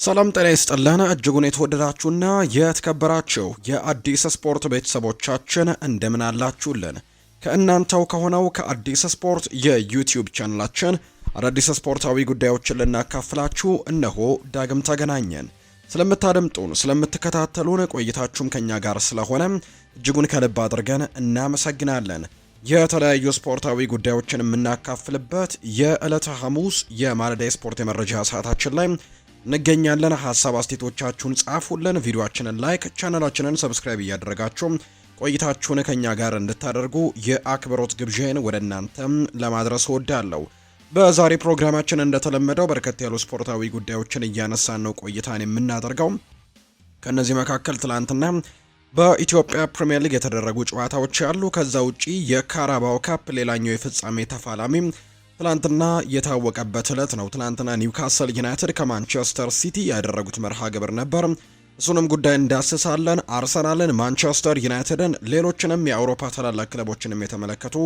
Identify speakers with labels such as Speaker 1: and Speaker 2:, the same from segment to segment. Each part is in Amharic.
Speaker 1: ሰላም ጤና ይስጥልን እጅጉን የተወደዳችሁና የተከበራችሁ የአዲስ ስፖርት ቤተሰቦቻችን እንደምን አላችሁልን? ከእናንተው ከሆነው ከአዲስ ስፖርት የዩቲዩብ ቻናላችን አዳዲስ ስፖርታዊ ጉዳዮችን ልናካፍላችሁ እነሆ ዳግም ተገናኘን። ስለምታደምጡን ስለምትከታተሉን ቆይታችሁም ከኛ ጋር ስለሆነ እጅጉን ከልብ አድርገን እናመሰግናለን። የተለያዩ ስፖርታዊ ጉዳዮችን የምናካፍልበት የዕለተ ሐሙስ የማለዳ ስፖርት የመረጃ ሰዓታችን ላይ እንገኛለን። ሐሳብ አስተያየቶቻችሁን ጻፉልን፣ ቪዲዮአችንን ላይክ፣ ቻናላችንን ሰብስክራይብ እያደረጋችሁ ቆይታችሁን ከኛ ጋር እንድታደርጉ የአክብሮት ግብዣን ወደ እናንተም ለማድረስ እወዳለሁ። በዛሬ ፕሮግራማችን እንደተለመደው በርከት ያሉ ስፖርታዊ ጉዳዮችን እያነሳን ነው ቆይታን የምናደርገው። ከነዚህ መካከል ትላንትና በኢትዮጵያ ፕሪሚየር ሊግ የተደረጉ ጨዋታዎች ያሉ፣ ከዛ ውጪ የካራባው ካፕ ሌላኛው የፍጻሜ ተፋላሚ ትላንትና የታወቀበት ዕለት ነው። ትላንትና ኒውካስል ዩናይትድ ከማንቸስተር ሲቲ ያደረጉት መርሃ ግብር ነበር። እሱንም ጉዳይ እንዳስሳለን። አርሰናልን፣ ማንቸስተር ዩናይትድን፣ ሌሎችንም የአውሮፓ ታላላቅ ክለቦችንም የተመለከቱ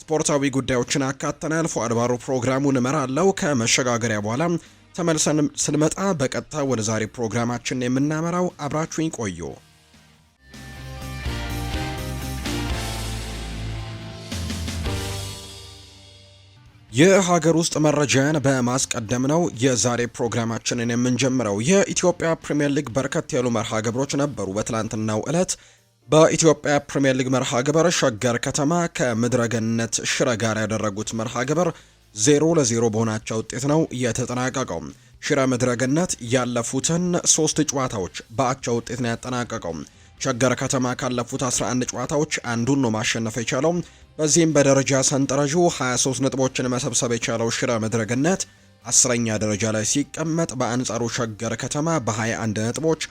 Speaker 1: ስፖርታዊ ጉዳዮችን አካተናል። ፉአድ ባሩ ፕሮግራሙን እመራለሁ። ከመሸጋገሪያ በኋላ ተመልሰን ስንመጣ በቀጥታ ወደ ዛሬ ፕሮግራማችን የምናመራው፣ አብራችሁኝ ቆዩ። የሀገር ውስጥ መረጃን በማስቀደም ነው የዛሬ ፕሮግራማችንን የምንጀምረው። የኢትዮጵያ ፕሪሚየር ሊግ በርከት ያሉ መርሃ ግብሮች ነበሩ በትላንትናው ዕለት። በኢትዮጵያ ፕሪሚየር ሊግ መርሃ ግብር ሸገር ከተማ ከምድረገነት ሽረ ጋር ያደረጉት መርሃ ግብር 0-0 በሆናቸው ውጤት ነው የተጠናቀቀው። ሽረ ምድረገነት ያለፉትን 3 ጨዋታዎች በአቻ ውጤት ነው ያጠናቀቀው። ሸገር ከተማ ካለፉት 11 ጨዋታዎች አንዱን ነው ማሸነፍ የቻለው። በዚህም በደረጃ ሰንጠረዡ 23 ነጥቦችን መሰብሰብ የቻለው ሽረ ምድረገነት 10ኛ ደረጃ ላይ ሲቀመጥ፣ በአንጻሩ ሸገር ከተማ በ21 ነጥቦች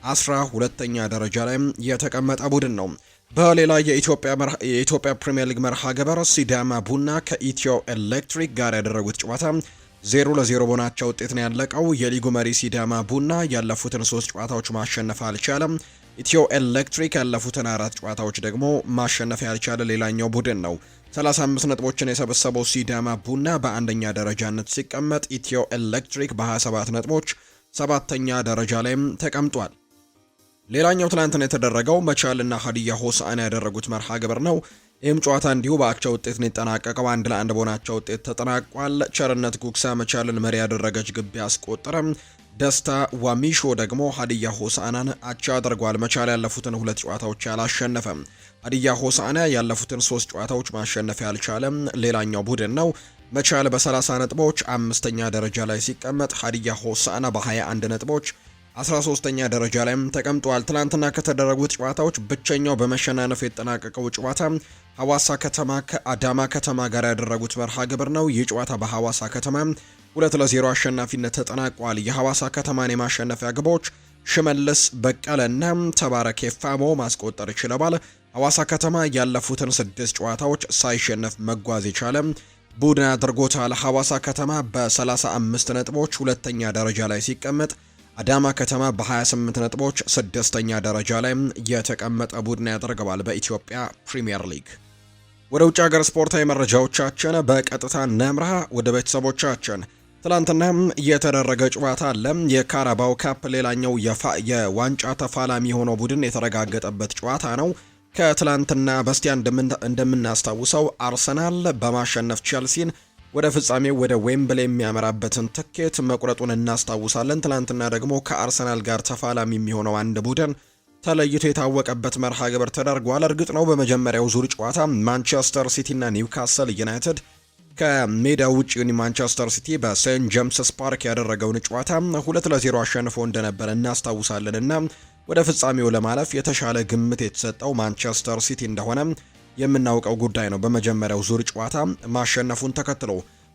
Speaker 1: 12ኛ ደረጃ ላይ የተቀመጠ ቡድን ነው። በሌላ የኢትዮጵያ ፕሪሚየር ሊግ መርሃ ግብር ሲዳማ ቡና ከኢትዮ ኤሌክትሪክ ጋር ያደረጉት ጨዋታ 0-0 በሆናቸው ውጤት ነው ያለቀው። የሊጉ መሪ ሲዳማ ቡና ያለፉትን 3 ጨዋታዎች ማሸነፍ አልቻለም። ኢትዮ ኤሌክትሪክ ያለፉትን 4 ጨዋታዎች ደግሞ ማሸነፍ ያልቻለ ሌላኛው ቡድን ነው። 35 ነጥቦችን የሰበሰበው ሲዳማ ቡና በአንደኛ ደረጃነት ሲቀመጥ፣ ኢትዮ ኤሌክትሪክ በ27 ነጥቦች 7ኛ ደረጃ ላይም ተቀምጧል። ሌላኛው ትላንትና የተደረገው መቻልና ሀዲያ ሆሳዕና ያደረጉት መርሃ ግብር ነው። ይህም ጨዋታ እንዲሁ በአቻ ውጤት ነው የተጠናቀቀው። 1-1 በሆናቸው ውጤት ተጠናቋል። ቸርነት ጉግሳ መቻልን መሪ ያደረገች ግብ ያስቆጠረ፣ ደስታ ዋሚሾ ደግሞ ሀዲያ ሆሳዕናን አቻ አድርጓል። መቻል ያለፉትን 2 ጨዋታዎች ያላሸነፈም፣ ሀዲያ ሆሳዕና ያለፉትን 3 ጨዋታዎች ማሸነፍ ያልቻለም ሌላኛው ቡድን ነው። መቻል በ30 ነጥቦች 5ኛ ደረጃ ላይ ሲቀመጥ፣ ሀዲያ ሆሳዕና በ21 ነጥቦች 13ኛ ደረጃ ላይም ተቀምጧል። ትላንትና ከተደረጉት ጨዋታዎች ብቸኛው በመሸናነፍ የተጠናቀቀው ጨዋታ ሐዋሳ ከተማ ከአዳማ ከተማ ጋር ያደረጉት መርሃ ግብር ነው። ይህ ጨዋታ በሐዋሳ ከተማ 2-0 አሸናፊነት ተጠናቋል። የሐዋሳ ከተማን የማሸነፊያ ግቦች ሽመልስ በቀለና ተባረክ ፋሞ ማስቆጠር ችለዋል። ሐዋሳ ከተማ ያለፉትን 6 ጨዋታዎች ሳይሸነፍ መጓዝ የቻለ ቡድን አድርጎታል። ሐዋሳ ከተማ በ35 ነጥቦች 2ኛ ደረጃ ላይ ሲቀመጥ፣ አዳማ ከተማ በ28 ነጥቦች 6ኛ ደረጃ ላይ የተቀመጠ ቡድን ያደርገዋል። በኢትዮጵያ ፕሪሚየር ሊግ ወደ ውጭ ሀገር ስፖርታዊ መረጃዎቻችን በቀጥታ ነምራ ወደ ቤተሰቦቻችን። ትላንትና የተደረገ ጨዋታ አለ። የካራባው ካፕ ሌላኛው የዋንጫ ተፋላሚ የሆነው ቡድን የተረጋገጠበት ጨዋታ ነው። ከትላንትና በስቲያ እንደምናስታውሰው አርሰናል በማሸነፍ ቼልሲን ወደ ፍጻሜው ወደ ዌምብሌ የሚያመራበትን ትኬት መቁረጡን እናስታውሳለን። ትላንትና ደግሞ ከአርሰናል ጋር ተፋላሚ የሚሆነው አንድ ቡድን ተለይቶ የታወቀበት መርሃ ግብር ተደርጓል። እርግጥ ነው በመጀመሪያው ዙር ጨዋታ ማንቸስተር ሲቲ እና ኒውካስል ዩናይትድ ከሜዳ ውጭ ማንቸስተር ሲቲ በሴንት ጄምስስ ፓርክ ያደረገውን ጨዋታ 2-0 አሸንፎ እንደነበረ እናስታውሳለን እና ወደ ፍጻሜው ለማለፍ የተሻለ ግምት የተሰጠው ማንቸስተር ሲቲ እንደሆነ የምናውቀው ጉዳይ ነው። በመጀመሪያው ዙር ጨዋታ ማሸነፉን ተከትሎ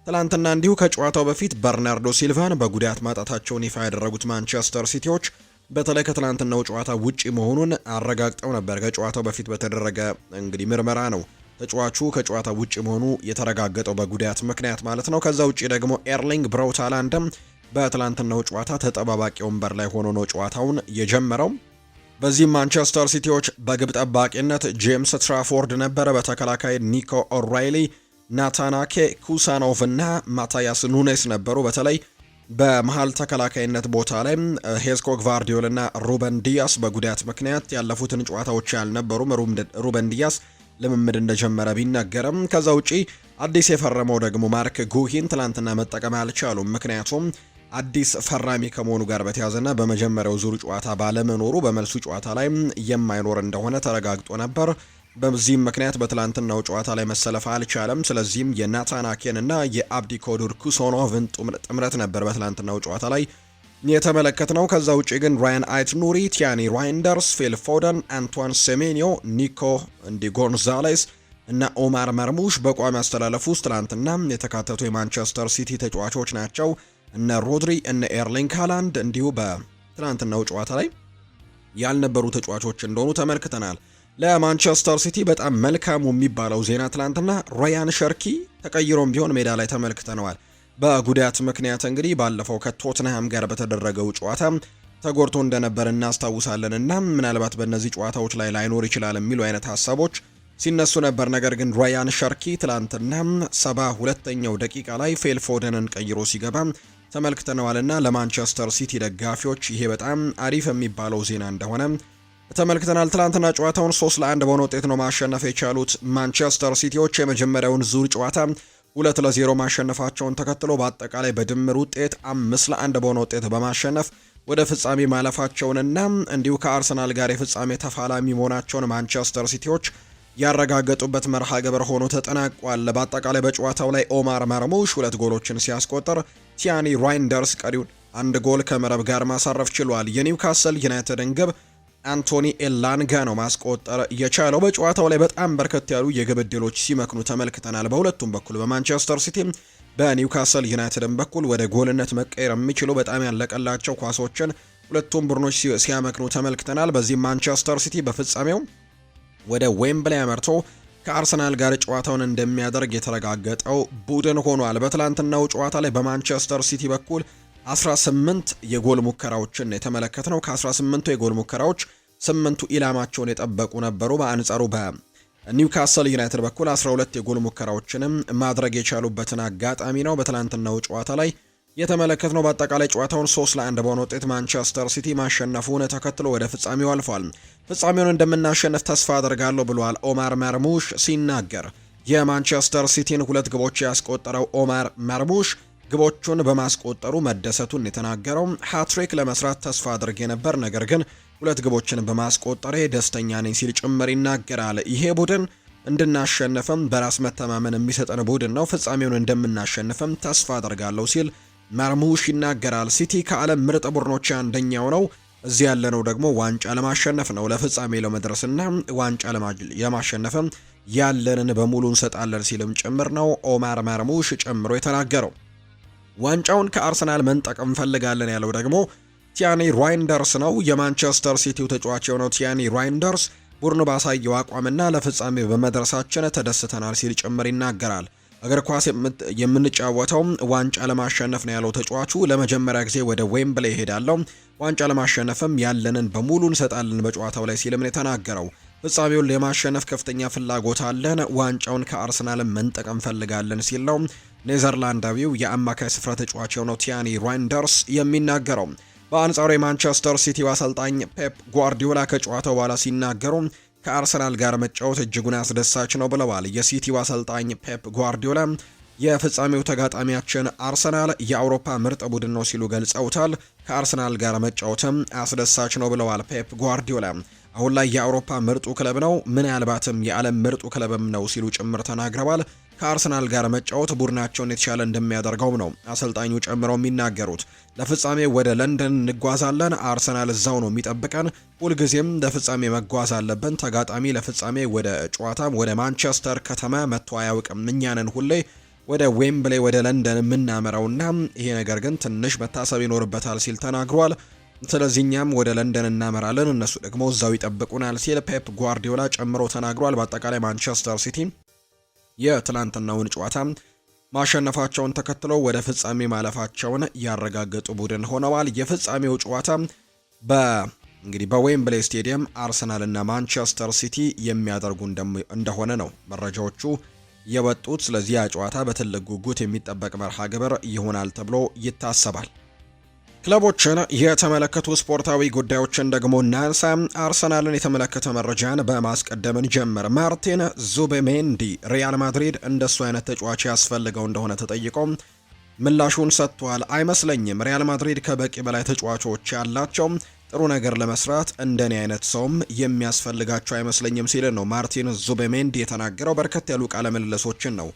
Speaker 1: ትላንትና እንዲሁ ከጨዋታው በፊት በርናርዶ ሲልቫን በጉዳት ማጣታቸውን ይፋ ያደረጉት ማንቸስተር ሲቲዎች በተለይ ከትላንትናው ጨዋታ ውጪ መሆኑን አረጋግጠው ነበር። ከጨዋታው በፊት በተደረገ እንግዲህ ምርመራ ነው ተጫዋቹ ከጨዋታ ውጪ መሆኑ የተረጋገጠው በጉዳት ምክንያት ማለት ነው። ከዛ ውጪ ደግሞ ኤርሊንግ ብራውት ሃላንድም በትላንትናው ጨዋታ ተጠባባቂ ወንበር ላይ ሆኖ ነው ጨዋታውን የጀመረው። በዚህ ማንቸስተር ሲቲዎች በግብ ጠባቂነት ጄምስ ትራፎርድ ነበረ። በተከላካይ ኒኮ ኦራይሊ፣ ናታናኬ ኩሳኖቭ እና ማታያስ ኑኔስ ነበሩ። በተለይ በመሃል ተከላካይነት ቦታ ላይ ሄስኮ ግቫርዲዮል እና ሩበን ዲያስ በጉዳት ምክንያት ያለፉትን ጨዋታዎች ያልነበሩም። ሩበን ዲያስ ልምምድ እንደጀመረ ቢነገርም ከዛ ውጪ አዲስ የፈረመው ደግሞ ማርክ ጉሂን ትላንትና መጠቀም አልቻሉም። ምክንያቱም አዲስ ፈራሚ ከመሆኑ ጋር በተያዘና በመጀመሪያው ዙር ጨዋታ ባለመኖሩ በመልሱ ጨዋታ ላይ የማይኖር እንደሆነ ተረጋግጦ ነበር። በዚህም ምክንያት በትላንትናው ጨዋታ ላይ መሰለፍ አልቻለም። ስለዚህም የናታን አኬን እና የአብዲ ኮዱር ኩሶኖቭን ጥምረት ነበር በትላንትናው ጨዋታ ላይ የተመለከትነው። ከዛ ውጪ ግን ራያን አይት ኑሪ፣ ቲያኒ ራይንደርስ፣ ፊል ፎደን፣ አንቷን ሴሜኒዮ፣ ኒኮ ጎንዛሌስ እና ኦማር መርሙሽ በቋሚ አስተላለፍ ውስጥ ትላንትና የተካተቱ የማንቸስተር ሲቲ ተጫዋቾች ናቸው። እነ ሮድሪ እነ ኤርሊንግ ሃላንድ እንዲሁ በትላንትናው ጨዋታ ላይ ያልነበሩ ተጫዋቾች እንደሆኑ ተመልክተናል። ለማንቸስተር ሲቲ በጣም መልካሙ የሚባለው ዜና ትላንትና ራያን ሸርኪ ተቀይሮም ቢሆን ሜዳ ላይ ተመልክተነዋል። በጉዳት ምክንያት እንግዲህ ባለፈው ከቶትንሃም ጋር በተደረገው ጨዋታ ተጎድቶ እንደነበር እናስታውሳለን እና ምናልባት በእነዚህ ጨዋታዎች ላይ ላይኖር ይችላል የሚሉ አይነት ሀሳቦች ሲነሱ ነበር። ነገር ግን ራያን ሸርኪ ትላንትና 72ኛው ደቂቃ ላይ ፊል ፎደንን ቀይሮ ሲገባ ተመልክተነዋልና ለማንቸስተር ሲቲ ደጋፊዎች ይሄ በጣም አሪፍ የሚባለው ዜና እንደሆነ ተመልክተናል። ትላንትና ጨዋታውን 3-1 በሆነ ውጤት ነው ማሸነፍ የቻሉት ማንቸስተር ሲቲዎች። የመጀመሪያውን ዙር ጨዋታ 2-0 ማሸነፋቸውን ተከትሎ በአጠቃላይ በድምር ውጤት 5-1 በሆነ ውጤት በማሸነፍ ወደ ፍጻሜ ማለፋቸውንና እንዲሁ ከአርሰናል ጋር የፍጻሜ ተፋላሚ መሆናቸውን ማንቸስተር ሲቲዎች ያረጋገጡበት መርሃ ግብር ሆኖ ተጠናቋል። በአጠቃላይ በጨዋታው ላይ ኦማር መርሙሽ 2 ጎሎችን ሲያስቆጥር ቲያኒ ራይንደርስ ቀሪውን 1 ጎል ከመረብ ጋር ማሳረፍ ችሏል። የኒውካስል ዩናይትድን ግብ አንቶኒ ኤላንጋ ነው ማስቆጠር የቻለው። በጨዋታው ላይ በጣም በርከት ያሉ የግብ ዕድሎች ሲመክኑ ተመልክተናል። በሁለቱም በኩል በማንቸስተር ሲቲ በኒውካስል ዩናይትድን በኩል ወደ ጎልነት መቀየር የሚችሉ በጣም ያለቀላቸው ኳሶችን ሁለቱም ቡድኖች ሲያመክኑ ተመልክተናል። በዚህ ማንቸስተር ሲቲ በፍጻሜው ወደ ዌምብሊ አመርቶ ከአርሰናል ጋር ጨዋታውን እንደሚያደርግ የተረጋገጠው ቡድን ሆኗል። በትላንትናው ጨዋታ ላይ በማንቸስተር ሲቲ በኩል 18 የጎል ሙከራዎችን የተመለከትነው። ከ18ቱ የጎል ሙከራዎች 8ቱ ኢላማቸውን የጠበቁ ነበሩ። በአንጻሩ በኒውካስል ዩናይትድ በኩል 12 የጎል ሙከራዎችንም ማድረግ የቻሉበትን አጋጣሚ ነው በትላንትናው ጨዋታ ላይ የተመለከትነው። በአጠቃላይ ጨዋታውን 3-1 በሆነ ውጤት ማንቸስተር ሲቲ ማሸነፉን ተከትሎ ወደ ፍጻሜው አልፏል። ፍጻሜውን እንደምናሸነፍ ተስፋ አደርጋለሁ ብሏል ኦማር መርሙሽ ሲናገር። የማንቸስተር ሲቲን 2 ግቦች ያስቆጠረው ኦማር መርሙሽ ግቦቹን በማስቆጠሩ መደሰቱን የተናገረው ሃትሪክ ለመስራት ተስፋ አድርጌ ነበር፣ ነገር ግን 2 ግቦችን በማስቆጠሬ ደስተኛ ነኝ ሲል ጭምር ይናገራል። ይሄ ቡድን እንድናሸንፍም በራስ መተማመን የሚሰጠን ቡድን ነው፣ ፍጻሜውን እንደምናሸንፍም ተስፋ አደርጋለሁ ሲል መርሙሽ ይናገራል። ሲቲ ከዓለም ምርጥ ቡድኖች አንደኛው ነው። እዚህ ያለነው ደግሞ ዋንጫ ለማሸነፍ ነው። ለፍጻሜ ለመድረስና ዋንጫ ለማሸነፍም ያለንን በሙሉ እንሰጣለን ሲልም ጭምር ነው ኦማር መርሙሽ ጨምሮ የተናገረው። ዋንጫውን ከአርሰናል መንጠቅ እንፈልጋለን ያለው ደግሞ ቲያኒ ራይንደርስ ነው። የማንቸስተር ሲቲው ተጫዋች የሆነው ቲያኒ ራይንደርስ ቡድኑ ባሳየው አቋምና ለፍጻሜ በመድረሳችን ተደስተናል ሲል ጭምር ይናገራል። እግር ኳስ የምንጫወተው ዋንጫ ለማሸነፍ ነው ያለው ተጫዋቹ። ለመጀመሪያ ጊዜ ወደ ዌምብሌ ይሄዳለው፣ ዋንጫ ለማሸነፍም ያለንን በሙሉ እንሰጣለን በጨዋታው ላይ ሲልም ነው የተናገረው። ፍጻሜውን ለማሸነፍ ከፍተኛ ፍላጎት አለን፣ ዋንጫውን ከአርሰናል መንጠቅ እንፈልጋለን ሲል ነው ኔዘርላንዳዊው የአማካይ ስፍራ ተጫዋች የሆነው ቲያኒ ራይንደርስ የሚናገረው። በአንጻሩ የማንቸስተር ሲቲው አሰልጣኝ ፔፕ ጓርዲዮላ ከጨዋታው በኋላ ሲናገሩ ከአርሰናል ጋር መጫወት እጅጉን አስደሳች ነው ብለዋል። የሲቲው አሰልጣኝ ፔፕ ጓርዲዮላ የፍጻሜው ተጋጣሚያችን አርሰናል የአውሮፓ ምርጥ ቡድን ነው ሲሉ ገልጸውታል። ከአርሰናል ጋር መጫወትም አስደሳች ነው ብለዋል ፔፕ ጓርዲዮላ። አሁን ላይ የአውሮፓ ምርጡ ክለብ ነው፣ ምናልባትም የዓለም ምርጡ ክለብም ነው ሲሉ ጭምር ተናግረዋል። ከአርሰናል ጋር መጫወት ቡድናቸውን የተሻለ እንደሚያደርገው ነው አሰልጣኙ ጨምረው የሚናገሩት። ለፍጻሜ ወደ ለንደን እንጓዛለን፣ አርሰናል እዛው ነው የሚጠብቀን፣ ሁልጊዜም ለፍጻሜ መጓዝ አለብን። ተጋጣሚ ለፍጻሜ ወደ ጨዋታም ወደ ማንቸስተር ከተማ መጥቶ አያውቅም። እኛንን ሁሌ ወደ ዌምብሌ ወደ ለንደን የምናመራውና ይሄ ነገር ግን ትንሽ መታሰብ ይኖርበታል ሲል ተናግሯል። ስለዚህ እኛም ወደ ለንደን እናመራለን፣ እነሱ ደግሞ እዛው ይጠብቁናል ሲል ፔፕ ጓርዲዮላ ጨምሮ ተናግሯል። በአጠቃላይ ማንቸስተር ሲቲ የትላንትናውን ጨዋታ ማሸነፋቸውን ተከትሎ ወደ ፍጻሜ ማለፋቸውን ያረጋገጡ ቡድን ሆነዋል። የፍጻሜው ጨዋታ እንግዲህ በዌምብሌ ስቴዲየም አርሰናል እና ማንቸስተር ሲቲ የሚያደርጉ እንደሆነ ነው መረጃዎቹ የወጡት። ስለዚህ ያ ጨዋታ በትልቅ ጉጉት የሚጠበቅ መርሃ ግብር ይሆናል ተብሎ ይታሰባል። ክለቦችን የተመለከቱ ስፖርታዊ ጉዳዮችን ደግሞ እናንሳ። አርሰናልን የተመለከተ መረጃን በማስቀደምን ጀምር። ማርቲን ዙቤሜንዲ ሪያል ማድሪድ እንደሱ አይነት ተጫዋች ያስፈልገው እንደሆነ ተጠይቆ ምላሹን ሰጥቷል። አይመስለኝም፣ ሪያል ማድሪድ ከበቂ በላይ ተጫዋቾች ያላቸው፣ ጥሩ ነገር ለመስራት እንደኔ አይነት ሰውም የሚያስፈልጋቸው አይመስለኝም ሲል ነው ማርቲን ዙቤሜንዲ የተናገረው። በርከት ያሉ ቃለ ምልልሶችን ነው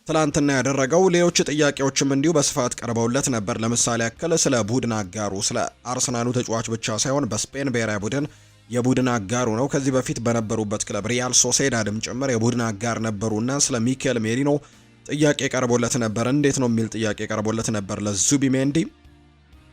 Speaker 1: ትላንትና ያደረገው። ሌሎች ጥያቄዎችም እንዲሁ በስፋት ቀርበውለት ነበር። ለምሳሌ ያክል ስለ ቡድን አጋሩ፣ ስለ አርሰናሉ ተጫዋች ብቻ ሳይሆን በስፔን ብሔራዊ ቡድን የቡድን አጋሩ ነው። ከዚህ በፊት በነበሩበት ክለብ ሪያል ሶሴዳድም ጭምር የቡድን አጋር ነበሩና ስለ ሚኬል ሜሪኖ ጥያቄ ቀርቦለት ነበር። እንዴት ነው የሚል ጥያቄ ቀርቦለት ነበር ለዙቢሜንዲ።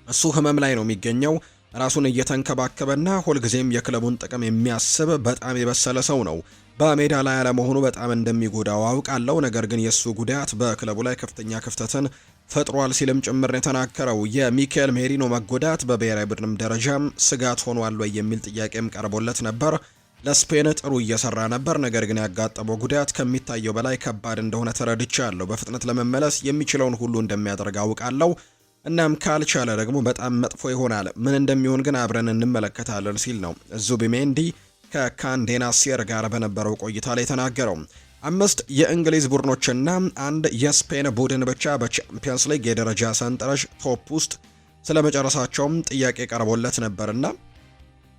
Speaker 1: እሱ ህመም ላይ ነው የሚገኘው፣ ራሱን እየተንከባከበና ሁልጊዜም የክለቡን ጥቅም የሚያስብ በጣም የበሰለ ሰው ነው። በሜዳ ላይ ያለመሆኑ በጣም እንደሚጎዳው አውቃለሁ፣ ነገር ግን የእሱ ጉዳት በክለቡ ላይ ከፍተኛ ክፍተትን ፈጥሯል ሲልም ጭምር የተናገረው። የሚኬል ሜሪኖ መጎዳት በብሔራዊ ቡድንም ደረጃም ስጋት ሆኗል ወይ የሚል ጥያቄም ቀርቦለት ነበር። ለስፔን ጥሩ እየሰራ ነበር፣ ነገር ግን ያጋጠመው ጉዳት ከሚታየው በላይ ከባድ እንደሆነ ተረድቻለሁ። በፍጥነት ለመመለስ የሚችለውን ሁሉ እንደሚያደርግ አውቃለሁ። እናም ካልቻለ ደግሞ በጣም መጥፎ ይሆናል። ምን እንደሚሆን ግን አብረን እንመለከታለን ሲል ነው ዙቢሜንዲ ከካንዴና ሴር ጋር በነበረው ቆይታ ላይ ተናገረው። 5 የእንግሊዝ ቡድኖችና አንድ የስፔን ቡድን ብቻ በቻምፒየንስ ሊግ የደረጃ ሰንጠረዥ ቶፕ ውስጥ ስለመጨረሳቸውም ጥያቄ ቀርቦለት ነበርና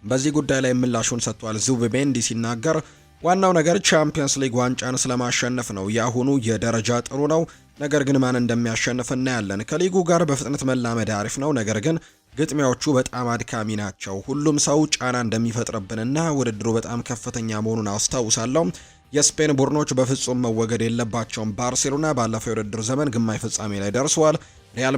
Speaker 1: በዚህ ጉዳይ ላይ ምላሹን ሰጥቷል። ዙቢሜንዲ ሲናገር ዋናው ነገር ቻምፒየንስ ሊግ ዋንጫን ስለማሸነፍ ነው። የአሁኑ የደረጃ ጥሩ ነው፣ ነገር ግን ማን እንደሚያሸንፍ እናያለን። ከሊጉ ጋር በፍጥነት መላመድ አሪፍ ነው፣ ነገር ግን ግጥሚያዎቹ በጣም አድካሚ ናቸው። ሁሉም ሰው ጫና እንደሚፈጥርብንና ውድድሩ በጣም ከፍተኛ መሆኑን አስታውሳለሁ። የስፔን ቡድኖች በፍጹም መወገድ የለባቸውም። ባርሴሎና ባለፈው የውድድር ዘመን ግማሽ ፍጻሜ ላይ ደርሷል። ሪያል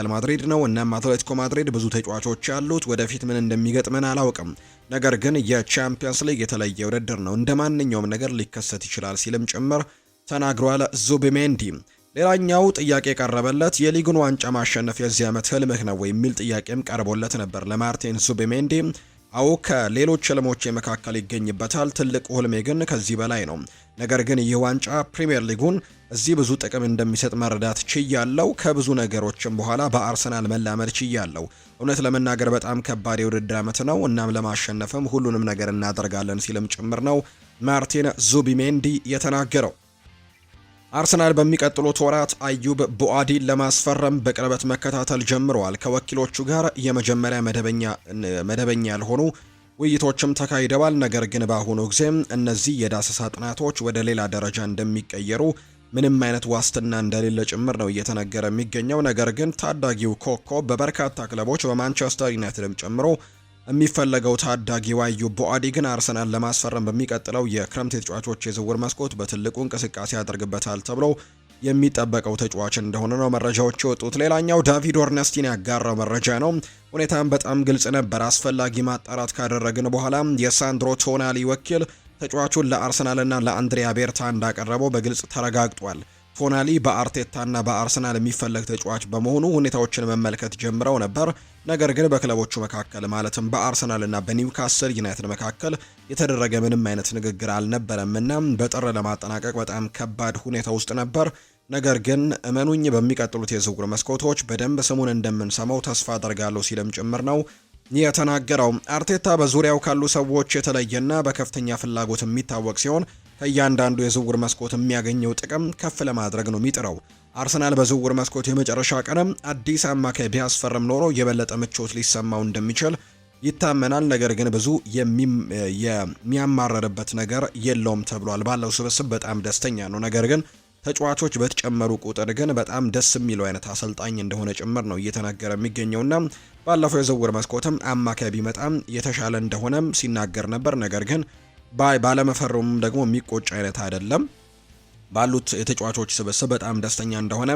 Speaker 1: ማድሪድ ነው። እናም አትሌቲኮ ማድሪድ ብዙ ተጫዋቾች ያሉት፣ ወደፊት ምን እንደሚገጥመን አላውቅም። ነገር ግን የቻምፒየንስ ሊግ የተለየ ውድድር ነው፣ እንደ ማንኛውም ነገር ሊከሰት ይችላል ሲልም ጭምር ተናግሯል ዙቢሜንዲ። ሌላኛው ጥያቄ ቀረበለት፣ የሊጉን ዋንጫ ማሸነፍ የዚህ ዓመት ህልምህ ነው የሚል ጥያቄም ቀርቦለት ነበር ለማርቲን ዙቢሜንዲ። አዎ ከሌሎች ህልሞች መካከል ይገኝበታል፣ ትልቁ ህልሜ ግን ከዚህ በላይ ነው። ነገር ግን ይህ ዋንጫ ፕሪሚየር ሊጉን እዚህ ብዙ ጥቅም እንደሚሰጥ መረዳት ችያለው። ከብዙ ነገሮችም በኋላ በአርሰናል መላመድ ችያለው። እውነት ለመናገር በጣም ከባድ የውድድር ዓመት ነው። እናም ለማሸነፍም ሁሉንም ነገር እናደርጋለን ሲልም ጭምር ነው ማርቲን ዙቢሜንዲ የተናገረው። አርሰናል በሚቀጥሉት ወራት አዩብ ቡአዲን ለማስፈረም በቅርበት መከታተል ጀምረዋል። ከወኪሎቹ ጋር የመጀመሪያ መደበኛ ያልሆኑ ውይይቶችም ተካሂደዋል። ነገር ግን በአሁኑ ጊዜ እነዚህ የዳሰሳ ጥናቶች ወደ ሌላ ደረጃ እንደሚቀየሩ ምንም አይነት ዋስትና እንደሌለ ጭምር ነው እየተነገረ የሚገኘው። ነገር ግን ታዳጊው ኮከብ በበርካታ ክለቦች በማንቸስተር ዩናይትድም ጨምሮ የሚፈለገው ታዳጊው አዩብ ቡአዲ ግን አርሰናል ለማስፈረም በሚቀጥለው የክረምት የተጫዋቾች የዝውውር መስኮት በትልቁ እንቅስቃሴ ያደርግበታል ተብሎ የሚጠበቀው ተጫዋች እንደሆነ ነው መረጃዎች የወጡት። ሌላኛው ዳቪድ ኦርነስቲን ያጋራው መረጃ ነው። ሁኔታም በጣም ግልጽ ነበር። አስፈላጊ ማጣራት ካደረግን በኋላ የሳንድሮ ቶናሊ ወኪል ተጫዋቹን ለአርሰናልና ለአንድሪያ ቤርታ እንዳቀረበው በግልጽ ተረጋግጧል። ቶናሊ በአርቴታና በአርሰናል የሚፈለግ ተጫዋች በመሆኑ ሁኔታዎችን መመልከት ጀምረው ነበር። ነገር ግን በክለቦቹ መካከል ማለትም በአርሰናልና በኒውካስል ዩናይትድ መካከል የተደረገ ምንም አይነት ንግግር አልነበረም እና በጥር ለማጠናቀቅ በጣም ከባድ ሁኔታ ውስጥ ነበር። ነገር ግን እመኑኝ በሚቀጥሉት የዝውውር መስኮቶች በደንብ ስሙን እንደምንሰማው ተስፋ አደርጋለሁ ሲልም ጭምር ነው የተናገረው። አርቴታ በዙሪያው ካሉ ሰዎች የተለየና በከፍተኛ ፍላጎት የሚታወቅ ሲሆን ከእያንዳንዱ የዝውውር መስኮት የሚያገኘው ጥቅም ከፍ ለማድረግ ነው የሚጥረው። አርሰናል በዝውውር መስኮት የመጨረሻ ቀንም አዲስ አማካይ ቢያስፈርም ኖሮ የበለጠ ምቾት ሊሰማው እንደሚችል ይታመናል። ነገር ግን ብዙ የሚያማረርበት ነገር የለውም ተብሏል። ባለው ስብስብ በጣም ደስተኛ ነው። ነገር ግን ተጫዋቾች በተጨመሩ ቁጥር ግን በጣም ደስ የሚለው አይነት አሰልጣኝ እንደሆነ ጭምር ነው እየተናገረ የሚገኘውና ባለፈው የዝውውር መስኮትም አማካይ ቢመጣም የተሻለ እንደሆነም ሲናገር ነበር። ነገር ግን ባለመፈረሙም ደግሞ የሚቆጭ አይነት አይደለም። ባሉት የተጫዋቾች ስብስብ በጣም ደስተኛ እንደሆነ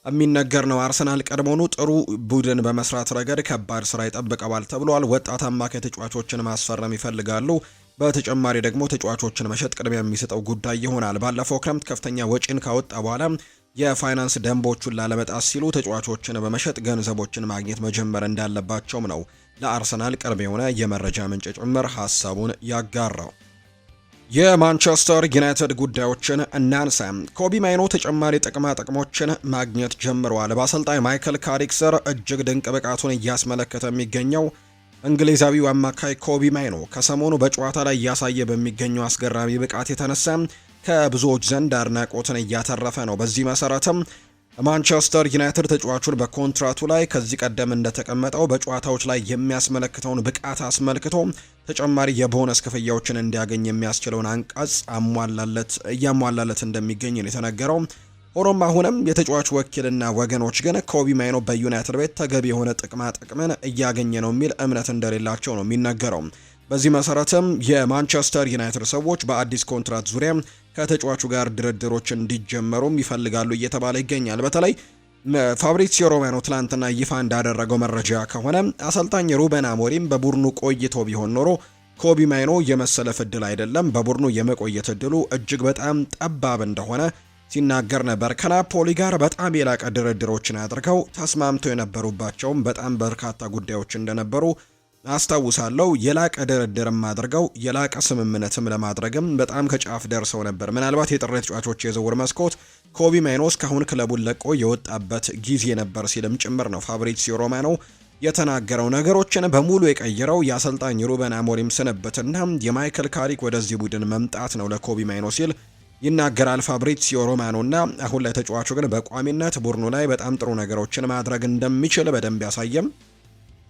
Speaker 1: የሚነገር ነው። አርሰናል ቀድሞውኑ ጥሩ ቡድን በመስራት ረገድ ከባድ ስራ ይጠብቀዋል ተብሏል። ወጣት አማካይ ተጫዋቾችን ማስፈረም ይፈልጋሉ። በተጨማሪ ደግሞ ተጫዋቾችን መሸጥ ቅድሚያ የሚሰጠው ጉዳይ ይሆናል። ባለፈው ክረምት ከፍተኛ ወጪን ካወጣ በኋላ የፋይናንስ ደንቦቹን ላለመጣስ ሲሉ ተጫዋቾችን በመሸጥ ገንዘቦችን ማግኘት መጀመር እንዳለባቸውም ነው ለአርሰናል ቅርብ የሆነ የመረጃ ምንጭ ጭምር ሀሳቡን ያጋራው። የማንቸስተር ዩናይትድ ጉዳዮችን እናንሳ። ኮቢ ማይኖ ተጨማሪ ጥቅማ ጥቅሞችን ማግኘት ጀምረዋል። በአሰልጣኝ ማይክል ካሪክ ስር እጅግ ድንቅ ብቃቱን እያስመለከተ የሚገኘው እንግሊዛዊው አማካይ ኮቢ ማይኖ ከሰሞኑ በጨዋታ ላይ እያሳየ በሚገኘው አስገራሚ ብቃት የተነሳ ከብዙዎች ዘንድ አድናቆትን እያተረፈ ነው። በዚህ መሰረትም ማንቸስተር ዩናይትድ ተጫዋቹን በኮንትራቱ ላይ ከዚህ ቀደም እንደተቀመጠው በጨዋታዎች ላይ የሚያስመለክተውን ብቃት አስመልክቶ ተጨማሪ የቦነስ ክፍያዎችን እንዲያገኝ የሚያስችለውን አንቀጽ እያሟላለት እንደሚገኝ ነው የተነገረው። ሆኖም አሁንም የተጫዋቹ ወኪልና ወገኖች ግን ኮቢ ማይኖ በዩናይትድ ቤት ተገቢ የሆነ ጥቅማ ጥቅምን እያገኘ ነው የሚል እምነት እንደሌላቸው ነው የሚነገረው። በዚህ መሰረትም የማንቸስተር ዩናይትድ ሰዎች በአዲስ ኮንትራት ዙሪያ ከተጫዋቹ ጋር ድርድሮች እንዲጀመሩም ይፈልጋሉ እየተባለ ይገኛል። በተለይ ፋብሪዚዮ ሮማኖ ትላንትና ይፋ እንዳደረገው መረጃ ከሆነ አሰልጣኝ ሩበን አሞሪም በቡድኑ ቆይቶ ቢሆን ኖሮ ኮቢ ማይኖ የመሰለፍ እድል አይደለም፣ በቡድኑ የመቆየት እድሉ እጅግ በጣም ጠባብ እንደሆነ ሲናገር ነበር። ከናፖሊ ጋር በጣም የላቀ ድርድሮችን አድርገው ተስማምተው የነበሩባቸውም በጣም በርካታ ጉዳዮች እንደነበሩ አስታውሳለሁ። የላቀ ድርድርም አድርገው የላቀ ስምምነትም ለማድረግም በጣም ከጫፍ ደርሰው ነበር። ምናልባት የጥር ተጫዋቾች የዝውውር መስኮት ኮቢ ማይኖ እስካሁን ክለቡን ለቆ የወጣበት ጊዜ ነበር ሲልም ጭምር ነው ፋብሪዚዮ ሮማኖ የተናገረው። ነገሮችን በሙሉ የቀየረው የአሰልጣኝ ሩበን አሞሪም ስንብትና የማይክል ካሪክ ወደዚህ ቡድን መምጣት ነው ለኮቢ ማይኖ ሲል ይናገራል ፋብሪዚዮ ሮማኖ። እና አሁን ላይ ተጫዋቹ ግን በቋሚነት ቡድኑ ላይ በጣም ጥሩ ነገሮችን ማድረግ እንደሚችል በደንብ ያሳየም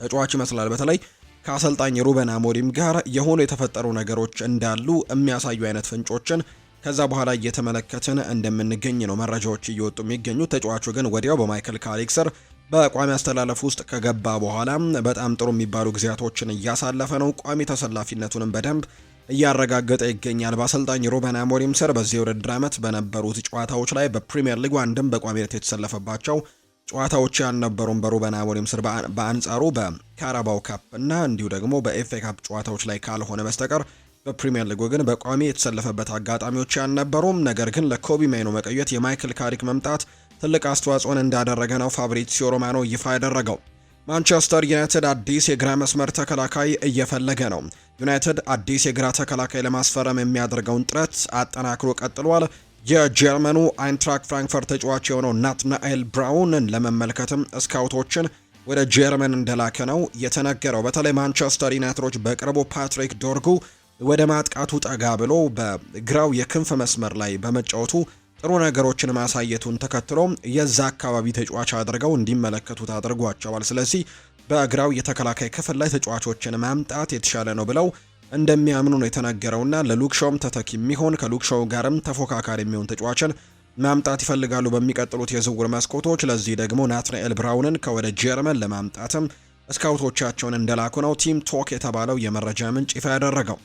Speaker 1: ተጫዋች ይመስላል። በተለይ ከአሰልጣኝ ሩበን አሞሪም ጋር የሆኑ የተፈጠሩ ነገሮች እንዳሉ የሚያሳዩ አይነት ፍንጮችን ከዛ በኋላ እየተመለከትን እንደምንገኝ ነው መረጃዎች እየወጡ የሚገኙት። ተጫዋቹ ግን ወዲያው በማይክል ካሪክ ስር በቋሚ አስተላለፍ ውስጥ ከገባ በኋላ በጣም ጥሩ የሚባሉ ጊዜያቶችን እያሳለፈ ነው። ቋሚ ተሰላፊነቱንም በደንብ እያረጋገጠ ይገኛል። በአሰልጣኝ ሩበን አሞሪም ስር በዚህ የውድድር ዓመት በነበሩት ጨዋታዎች ላይ በፕሪሚየር ሊግ አንድም በቋሚነት የተሰለፈባቸው ጨዋታዎች ያልነበሩም በሩበን አሞሪም ስር በአንጻሩ በካራባው ካፕ እና እንዲሁ ደግሞ በኤፍኤ ካፕ ጨዋታዎች ላይ ካልሆነ በስተቀር በፕሪሚየር ሊጉ ግን በቋሚ የተሰለፈበት አጋጣሚዎች ያልነበሩም። ነገር ግን ለኮቢ ማይኖ መቀየት የማይክል ካሪክ መምጣት ትልቅ አስተዋጽኦን እንዳደረገ ነው ፋብሪዚዮ ሮማኖ ይፋ ያደረገው። ማንቸስተር ዩናይትድ አዲስ የግራ መስመር ተከላካይ እየፈለገ ነው። ዩናይትድ አዲስ የግራ ተከላካይ ለማስፈረም የሚያደርገውን ጥረት አጠናክሮ ቀጥሏል። የጀርመኑ አይንትራክ ፍራንክፈርት ተጫዋች የሆነው ናትናኤል ብራውንን ለመመልከትም ስካውቶችን ወደ ጀርመን እንደላከ ነው የተነገረው። በተለይ ማንቸስተር ዩናይትዶች በቅርቡ ፓትሪክ ዶርጉ ወደ ማጥቃቱ ጠጋ ብሎ በግራው የክንፍ መስመር ላይ በመጫወቱ ጥሩ ነገሮችን ማሳየቱን ተከትሎ የዛ አካባቢ ተጫዋች አድርገው እንዲመለከቱት አድርጓቸዋል። ስለዚህ በግራው የተከላካይ ክፍል ላይ ተጫዋቾችን ማምጣት የተሻለ ነው ብለው እንደሚያምኑ ነው የተነገረውና ለሉክ ሾውም ተተኪ የሚሆን ከሉክ ሾው ጋርም ተፎካካሪ የሚሆን ተጫዋችን ማምጣት ይፈልጋሉ በሚቀጥሉት የዝውውር መስኮቶች። ለዚህ ደግሞ ናትናኤል ብራውንን ከወደ ጀርመን ለማምጣትም ስካውቶቻቸውን እንደላኩ ነው ቲም ቶክ የተባለው የመረጃ ምንጭ ይፋ ያደረገው።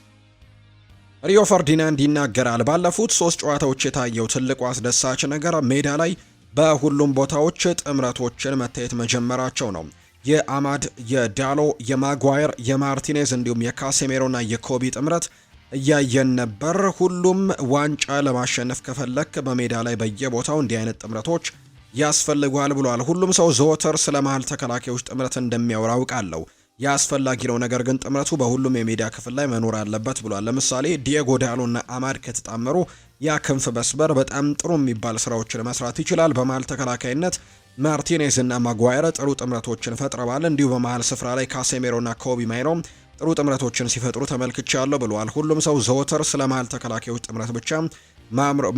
Speaker 1: ሪዮ ፈርዲናንድ ይናገራል። ባለፉት 3 ጨዋታዎች የታየው ትልቁ አስደሳች ነገር ሜዳ ላይ በሁሉም ቦታዎች ጥምረቶችን መታየት መጀመራቸው ነው። የአማድ፣ የዳሎ፣ የማጓየር፣ የማርቲኔዝ እንዲሁም የካሴሜሮና የኮቢ ጥምረት እያየን ነበር። ሁሉም ዋንጫ ለማሸነፍ ከፈለክ በሜዳ ላይ በየቦታው እንዲህ አይነት ጥምረቶች ያስፈልጓል ብሏል። ሁሉም ሰው ዘወትር ስለ መሃል ተከላካዮች ጥምረት እንደሚያወራ አውቃለሁ። ያስፈላጊ ነው፣ ነገር ግን ጥምረቱ በሁሉም የሜዳ ክፍል ላይ መኖር አለበት ብሏል። ለምሳሌ ዲየጎ ዳሎና አማድ ከተጣመሩ ያ ክንፍ መስመር በጣም ጥሩ የሚባል ስራዎችን መስራት ይችላል። በመሃል ተከላካይነት ማርቲኔዝ እና ማጓየር ጥሩ ጥምረቶችን ፈጥረዋል። እንዲሁ በመሃል ስፍራ ላይ ካሴሜሮና ኮቢ ማይኖ ጥሩ ጥምረቶችን ሲፈጥሩ ተመልክቻለሁ ብሏል። ሁሉም ሰው ዘወትር ስለ መሃል ተከላካዮች ጥምረት ብቻ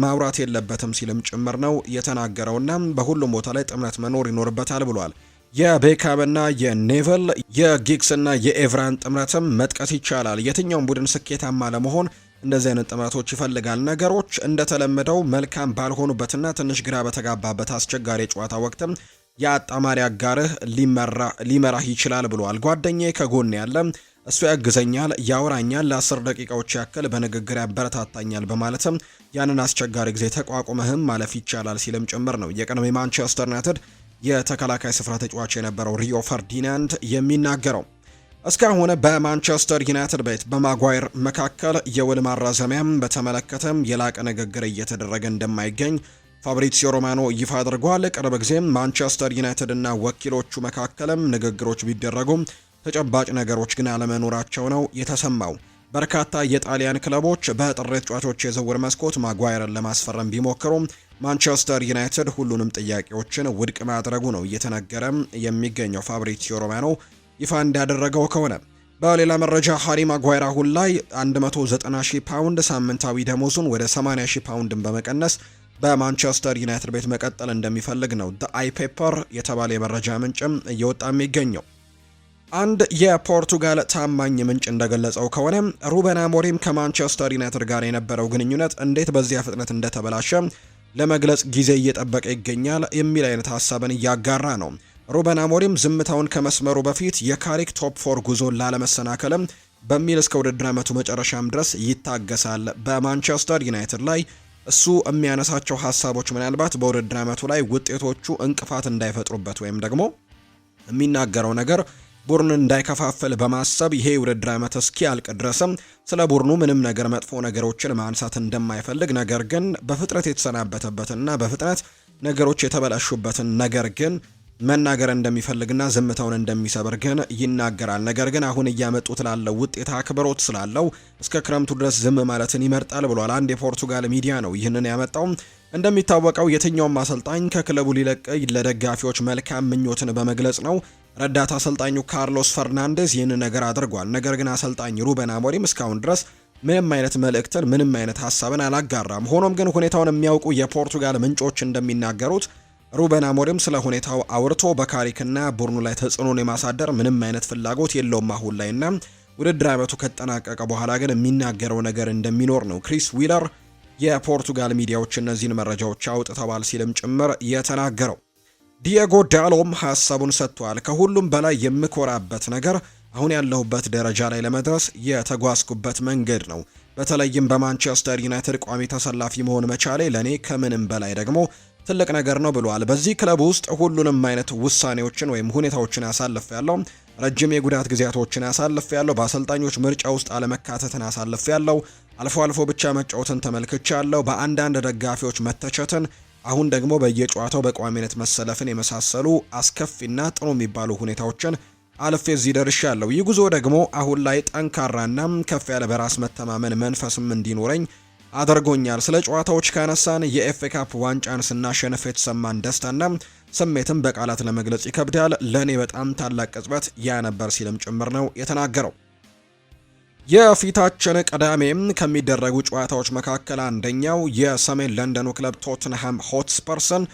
Speaker 1: ማውራት የለበትም ሲልም ጭምር ነው የተናገረውና በሁሉም ቦታ ላይ ጥምረት መኖር ይኖርበታል ብሏል። የቤካምና የኔቨል የጊግስና የኤቭራን ጥምረትም መጥቀስ ይቻላል። የትኛውም ቡድን ስኬታማ ለመሆን እንደዚህ አይነት ጥምረቶች ይፈልጋል። ነገሮች እንደተለመደው መልካም ባልሆኑበትና ትንሽ ግራ በተጋባበት አስቸጋሪ የጨዋታ ወቅትም የአጣማሪ አጋርህ ሊመራህ ይችላል ብሏል። ጓደኛዬ ከጎን ያለ እሱ ያግዘኛል፣ ያወራኛል፣ ለ10 ደቂቃዎች ያክል በንግግር ያበረታታኛል በማለትም ያንን አስቸጋሪ ጊዜ ተቋቁመህም ማለፍ ይቻላል ሲልም ጭምር ነው የቀድሞ ማንቸስተር ዩናይትድ የተከላካይ ስፍራ ተጫዋች የነበረው ሪዮ ፈርዲናንድ የሚናገረው። እስካሁን በማንቸስተር ዩናይትድ ቤት በማጓየር መካከል የውል ማራዘሚያም በተመለከተም የላቀ ንግግር እየተደረገ እንደማይገኝ ፋብሪዚዮ ሮማኖ ይፋ አድርጓል። ቅርብ ጊዜም ማንቸስተር ዩናይትድ እና ወኪሎቹ መካከልም ንግግሮች ቢደረጉም ተጨባጭ ነገሮች ግን አለመኖራቸው ነው የተሰማው። በርካታ የጣሊያን ክለቦች በጥር ተጫዋቾች የዝውውር መስኮት ማጓየርን ለማስፈረም ቢሞክሩም ማንቸስተር ዩናይትድ ሁሉንም ጥያቄዎችን ውድቅ ማድረጉ ነው እየተነገረ የሚገኘው። ፋብሪዚዮ ሮማኖ ይፋ እንዳደረገው ከሆነ በሌላ መረጃ ሃሪ ማጓየር አሁን ላይ 190,000 ፓውንድ ሳምንታዊ ደሞዙን ወደ 80,000 ፓውንድን በመቀነስ በማንቸስተር ዩናይትድ ቤት መቀጠል እንደሚፈልግ ነው ዘ አይ ፔፐር የተባለ የመረጃ ምንጭም እየወጣ የሚገኘው። አንድ የፖርቱጋል ታማኝ ምንጭ እንደገለጸው ከሆነ ሩበን አሞሪም ከማንቸስተር ዩናይትድ ጋር የነበረው ግንኙነት እንዴት በዚያ ፍጥነት እንደተበላሸ ለመግለጽ ጊዜ እየጠበቀ ይገኛል የሚል አይነት ሀሳብን እያጋራ ነው። ሩበን አሞሪም ዝምታውን ከመስመሩ በፊት የካሪክ ቶፕ 4 ጉዞን ላለመሰናከልም በሚል እስከ ውድድር ዓመቱ መጨረሻም ድረስ ይታገሳል። በማንቸስተር ዩናይትድ ላይ እሱ የሚያነሳቸው ሀሳቦች ምናልባት በውድድር ዓመቱ ላይ ውጤቶቹ እንቅፋት እንዳይፈጥሩበት ወይም ደግሞ የሚናገረው ነገር ቡድን እንዳይከፋፈል በማሰብ ይሄ ውድድር ዓመት እስኪያልቅ ድረስም ስለ ቡድኑ ምንም ነገር መጥፎ ነገሮችን ማንሳት እንደማይፈልግ ነገር ግን በፍጥነት የተሰናበተበትና በፍጥነት ነገሮች የተበላሹበትን ነገር ግን መናገር እንደሚፈልግና ዝምታውን እንደሚሰብር ግን ይናገራል። ነገር ግን አሁን እያመጡት ላለው ውጤት አክብሮት ስላለው እስከ ክረምቱ ድረስ ዝም ማለትን ይመርጣል ብሏል። አንድ የፖርቱጋል ሚዲያ ነው ይህንን ያመጣው። እንደሚታወቀው የትኛውም አሰልጣኝ ከክለቡ ሊለቅ ለደጋፊዎች መልካም ምኞትን በመግለጽ ነው። ረዳት አሰልጣኙ ካርሎስ ፈርናንዴዝ ይህን ነገር አድርጓል። ነገር ግን አሰልጣኝ ሩበን አሞሪም እስካሁን ድረስ ምንም አይነት መልእክትን ምንም አይነት ሀሳብን አላጋራም። ሆኖም ግን ሁኔታውን የሚያውቁ የፖርቱጋል ምንጮች እንደሚናገሩት ሩበን አሞሪም ስለ ሁኔታው አውርቶ በካሪክና ቡድኑ ላይ ተጽዕኖን የማሳደር ምንም አይነት ፍላጎት የለውም አሁን ላይና ውድድር ዓመቱ ከተጠናቀቀ በኋላ ግን የሚናገረው ነገር እንደሚኖር ነው ክሪስ ዊለር የፖርቱጋል ሚዲያዎች እነዚህን መረጃዎች አውጥተዋል ሲልም ጭምር የተናገረው። ዲየጎ ዳሎም ሀሳቡን ሰጥቷል። ከሁሉም በላይ የምኮራበት ነገር አሁን ያለሁበት ደረጃ ላይ ለመድረስ የተጓዝኩበት መንገድ ነው። በተለይም በማንቸስተር ዩናይትድ ቋሚ ተሰላፊ መሆን መቻሌ ለኔ ከምንም በላይ ደግሞ ትልቅ ነገር ነው ብሏል። በዚህ ክለብ ውስጥ ሁሉንም አይነት ውሳኔዎችን ወይም ሁኔታዎችን አሳልፌያለሁ። ረጅም የጉዳት ጊዜያቶችን አሳልፌያለሁ። በአሰልጣኞች ምርጫ ውስጥ አለመካተትን አሳልፌያለሁ። አልፎ አልፎ ብቻ መጫወትን ተመልክቻለሁ። በአንዳንድ ደጋፊዎች መተቸትን፣ አሁን ደግሞ በየጨዋታው በቋሚነት መሰለፍን የመሳሰሉ አስከፊና ጥሩ የሚባሉ ሁኔታዎችን አልፌ እዚህ ደርሻለሁ። ይህ ጉዞ ደግሞ አሁን ላይ ጠንካራና ከፍ ያለ በራስ መተማመን መንፈስም እንዲኖረኝ አድርጎኛል። ስለ ጨዋታዎች ካነሳን የኤፍኤ ካፕ ዋንጫን ስናሸንፍ የተሰማን ደስታና ስሜትም በቃላት ለመግለጽ ይከብዳል። ለኔ በጣም ታላቅ ቅጽበት ያ ነበር ሲልም ጭምር ነው የተናገረው። የፊታችን ቅዳሜም ከሚደረጉ ጨዋታዎች መካከል አንደኛው የሰሜን ለንደኑ ክለብ ቶትንሃም ሆትስፐርስን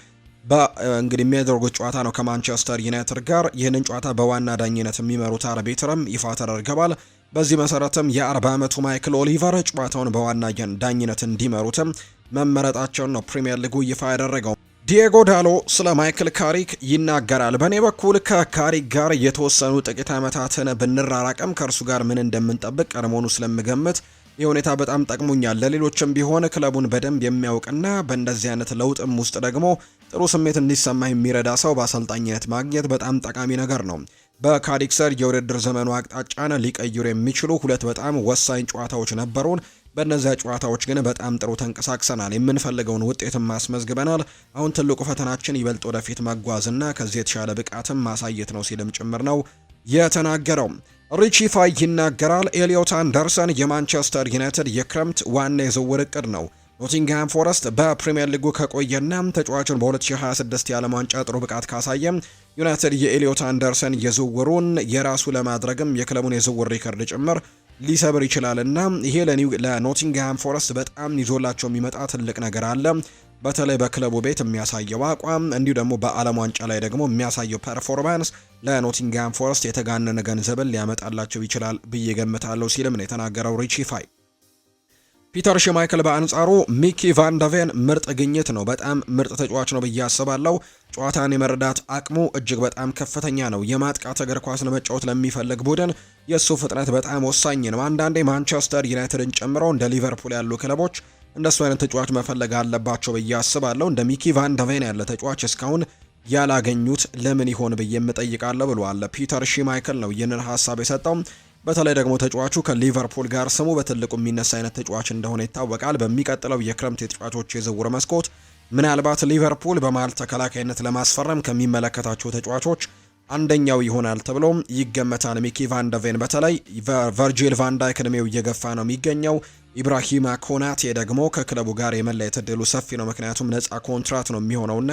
Speaker 1: በእንግዲህ የሚያደርጉት ጨዋታ ነው ከማንቸስተር ዩናይትድ ጋር። ይህንን ጨዋታ በዋና ዳኝነት የሚመሩት አርቢትርም ይፋ ተደርገዋል። በዚህ መሰረትም የ40 ዓመቱ ማይክል ኦሊቨር ጨዋታውን በዋና ዳኝነት እንዲመሩትም መመረጣቸውን ነው ፕሪሚየር ሊጉ ይፋ ያደረገው። ዲየጎ ዳሎ ስለ ማይክል ካሪክ ይናገራል። በእኔ በኩል ከካሪክ ጋር የተወሰኑ ጥቂት ዓመታትን ብንራራቅም ከእርሱ ጋር ምን እንደምንጠብቅ ቀድሞውኑ ስለምገምት ይህ ሁኔታ በጣም ጠቅሞኛል። ለሌሎችም ቢሆን ክለቡን በደንብ የሚያውቅና በእንደዚህ አይነት ለውጥም ውስጥ ደግሞ ጥሩ ስሜት እንዲሰማ የሚረዳ ሰው በአሰልጣኝነት ማግኘት በጣም ጠቃሚ ነገር ነው። በካሪክ ስር የውድድር ዘመኑ አቅጣጫን ሊቀይሩ የሚችሉ ሁለት በጣም ወሳኝ ጨዋታዎች ነበሩን። በእነዚያ ጨዋታዎች ግን በጣም ጥሩ ተንቀሳቅሰናል። የምንፈልገውን ውጤትም ማስመዝግበናል። አሁን ትልቁ ፈተናችን ይበልጥ ወደፊት መጓዝና ከዚህ የተሻለ ብቃትም ማሳየት ነው ሲልም ጭምር ነው የተናገረው። ሪቺ ፋይ ይናገራል። ኤሊዮት አንደርሰን የማንቸስተር ዩናይትድ የክረምት ዋና የዝውውር እቅድ ነው። ኖቲንግሃም ፎረስት በፕሪሚየር ሊጉ ከቆየና ተጫዋቹን በ2026 የዓለም ዋንጫ ጥሩ ብቃት ካሳየ ዩናይትድ የኤሊዮት አንደርሰን የዝውውሩን የራሱ ለማድረግም የክለቡን የዝውውር ሪከርድ ጭምር ሊሰብር ይችላልና ይሄ ለኖቲንግሃም ፎረስት በጣም ይዞላቸው የሚመጣ ትልቅ ነገር አለ። በተለይ በክለቡ ቤት የሚያሳየው አቋም እንዲሁ ደግሞ በዓለም ዋንጫ ላይ ደግሞ የሚያሳየው ፐርፎርማንስ ለኖቲንግሃም ፎረስት የተጋነነ ገንዘብን ሊያመጣላቸው ይችላል ብዬ ገምታለሁ ሲልም ነው የተናገረው ሪቺ ፋይ። ፒተር ሽማይክል በአንጻሩ ሚኪ ቫንደቬን ምርጥ ግኝት ነው፣ በጣም ምርጥ ተጫዋች ነው ብዬ አስባለሁ። ጨዋታን የመረዳት አቅሙ እጅግ በጣም ከፍተኛ ነው። የማጥቃት እግር ኳስ ለመጫወት ለሚፈልግ ቡድን የእሱ ፍጥነት በጣም ወሳኝ ነው። አንዳንዴ ማንቸስተር ዩናይትድን ጨምሮ እንደ ሊቨርፑል ያሉ ክለቦች እንደሱ አይነት ተጫዋች መፈለግ አለባቸው ብዬ አስባለሁ። እንደ ሚኪ ቫንደቬን ያለ ተጫዋች እስካሁን ያላገኙት ለምን ይሆን ብዬ የምጠይቃለሁ ብለዋል። ፒተር ሽማይክል ነው ይህንን ሀሳብ የሰጠው። በተለይ ደግሞ ተጫዋቹ ከሊቨርፑል ጋር ስሙ በትልቁ የሚነሳ አይነት ተጫዋች እንደሆነ ይታወቃል። በሚቀጥለው የክረምት የተጫዋቾች የዝውውር መስኮት ምናልባት ሊቨርፑል በመሃል ተከላካይነት ለማስፈረም ከሚመለከታቸው ተጫዋቾች አንደኛው ይሆናል ተብሎ ይገመታል። ሚኪ ቫን ደ ቬን በተለይ ቨርጂል ቫን ዳይክ እድሜው እየገፋ ነው የሚገኘው። ኢብራሂማ ኮናቴ ደግሞ ከክለቡ ጋር የመለየት እድሉ ሰፊ ነው፣ ምክንያቱም ነፃ ኮንትራት ነው የሚሆነውና